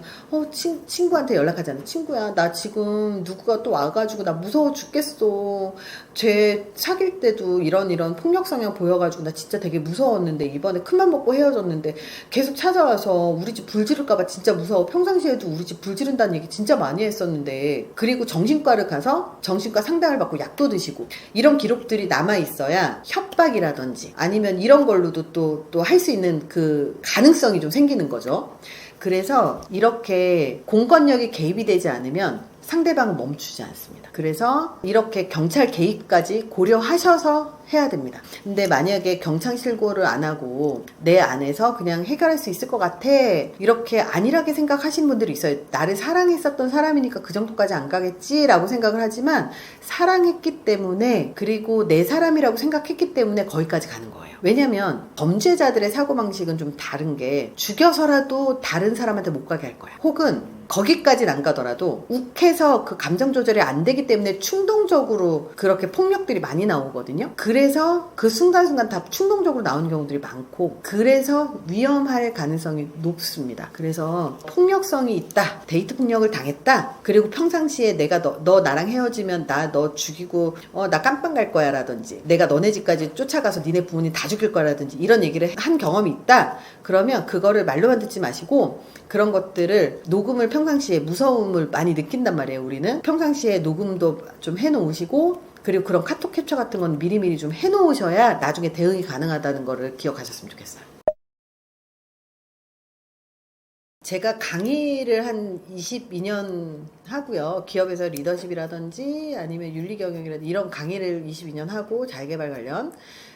S1: 친구한테 연락하잖아요. 친구야, 나 지금 누구가 또 와가지고 나 무서워 죽겠어. 쟤 사귈 때도 이런 폭력 성향 보여가지고 나 진짜 되게 무서웠는데 이번에 큰맘 먹고 헤어졌는데 계속 찾아와서 우리 집 불 지를까봐 진짜 무서워. 평상시에도 우리 집 불 지른다는 얘기 진짜 많이 했었는데. 그리고 정신과를 가서 정신과 상담을 받고 약도 드시고, 이런 기록들이 남아있어야 협박이라든지 아니면 이런 걸로도 또 할 수 있는 그 가능성이 좀 생기는 거죠. 그래서 이렇게 공권력이 개입이 되지 않으면 상대방은 멈추지 않습니다. 그래서 이렇게 경찰 개입까지 고려하셔서 해야 됩니다. 근데 만약에 경찰 신고를 안 하고 내 안에서 그냥 해결할 수 있을 것 같아, 이렇게 안일하게 생각하시는 분들이 있어요. 나를 사랑했었던 사람이니까 그 정도까지 안 가겠지라고 생각을 하지만 사랑했기 때문에, 그리고 내 사람이라고 생각했기 때문에 거기까지 가는 거예요. 왜냐면 범죄자들의 사고방식은 좀 다른 게 죽여서라도 다른 사람한테 못 가게 할 거야. 혹은 거기까지는 안 가더라도 욱해서 그 감정 조절이 안 되기 때문에 충동적으로 그렇게 폭력들이 많이 나오거든요. 그래서 그 순간순간 다 충동적으로 나오는 경우들이 많고, 그래서 위험할 가능성이 높습니다. 그래서 폭력성이 있다, 데이트 폭력을 당했다, 그리고 평상시에 내가 너 나랑 헤어지면 나 너 죽이고 나 깜빵 갈 거야 라든지, 내가 너네 집까지 쫓아가서 니네 부모님 다 죽일 거라든지 이런 얘기를 한 경험이 있다, 그러면 그거를 말로만 듣지 마시고 그런 것들을 녹음을, 평상시에 무서움을 많이 느낀단 말이에요. 우리는 평상시에 녹음도 좀 해놓으시고, 그리고 그런 카톡 캡처 같은 건 미리미리 좀 해놓으셔야 나중에 대응이 가능하다는 거를 기억하셨으면 좋겠어요. 제가 강의를 한 22년 하고요. 기업에서 리더십이라든지 아니면 윤리경영이라든지 이런 강의를 22년 하고, 자기개발 관련.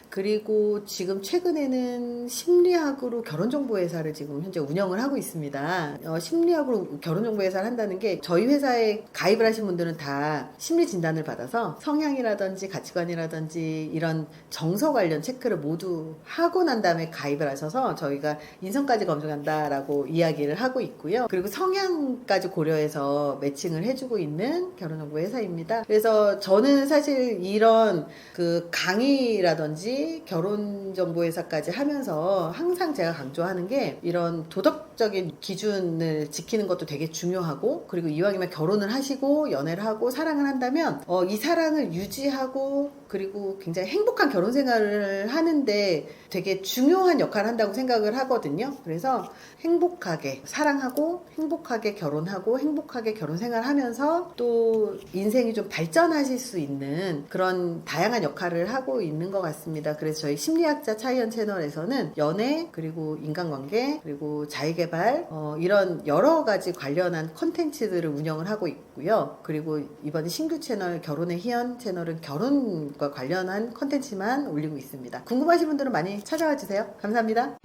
S1: 그리고 지금 최근에는 심리학으로 결혼정보회사를 지금 현재 운영을 하고 있습니다. 심리학으로 결혼정보회사를 한다는 게, 저희 회사에 가입을 하신 분들은 다 심리 진단을 받아서 성향이라든지 가치관이라든지 이런 정서 관련 체크를 모두 하고 난 다음에 가입을 하셔서 저희가 인성까지 검증한다라고 이야기를 하고 있고요. 그리고 성향까지 고려해서 매칭을 해주고 있는 결혼정보회사입니다. 그래서 저는 사실 이런 그 강의라든지 결혼정보회사까지 하면서 항상 제가 강조하는 게, 이런 도덕적인 기준을 지키는 것도 되게 중요하고, 그리고 이왕이면 결혼을 하시고 연애를 하고 사랑을 한다면 이 사랑을 유지하고, 그리고 굉장히 행복한 결혼 생활을 하는데 되게 중요한 역할을 한다고 생각을 하거든요. 그래서 행복하게 사랑하고 행복하게 결혼하고 행복하게 결혼 생활하면서 또 인생이 좀 발전하실 수 있는 그런 다양한 역할을 하고 있는 것 같습니다. 그래서 저희 심리학자 차이언 채널에서는 연애, 그리고 인간관계, 그리고 자기개발 이런 여러 가지 관련한 컨텐츠들을 운영을 하고 있고요. 그리고 이번 신규 채널 결혼의 희연 채널은 결혼과 관련한 컨텐츠만 올리고 있습니다. 궁금하신 분들은 많이 찾아와 주세요. 감사합니다.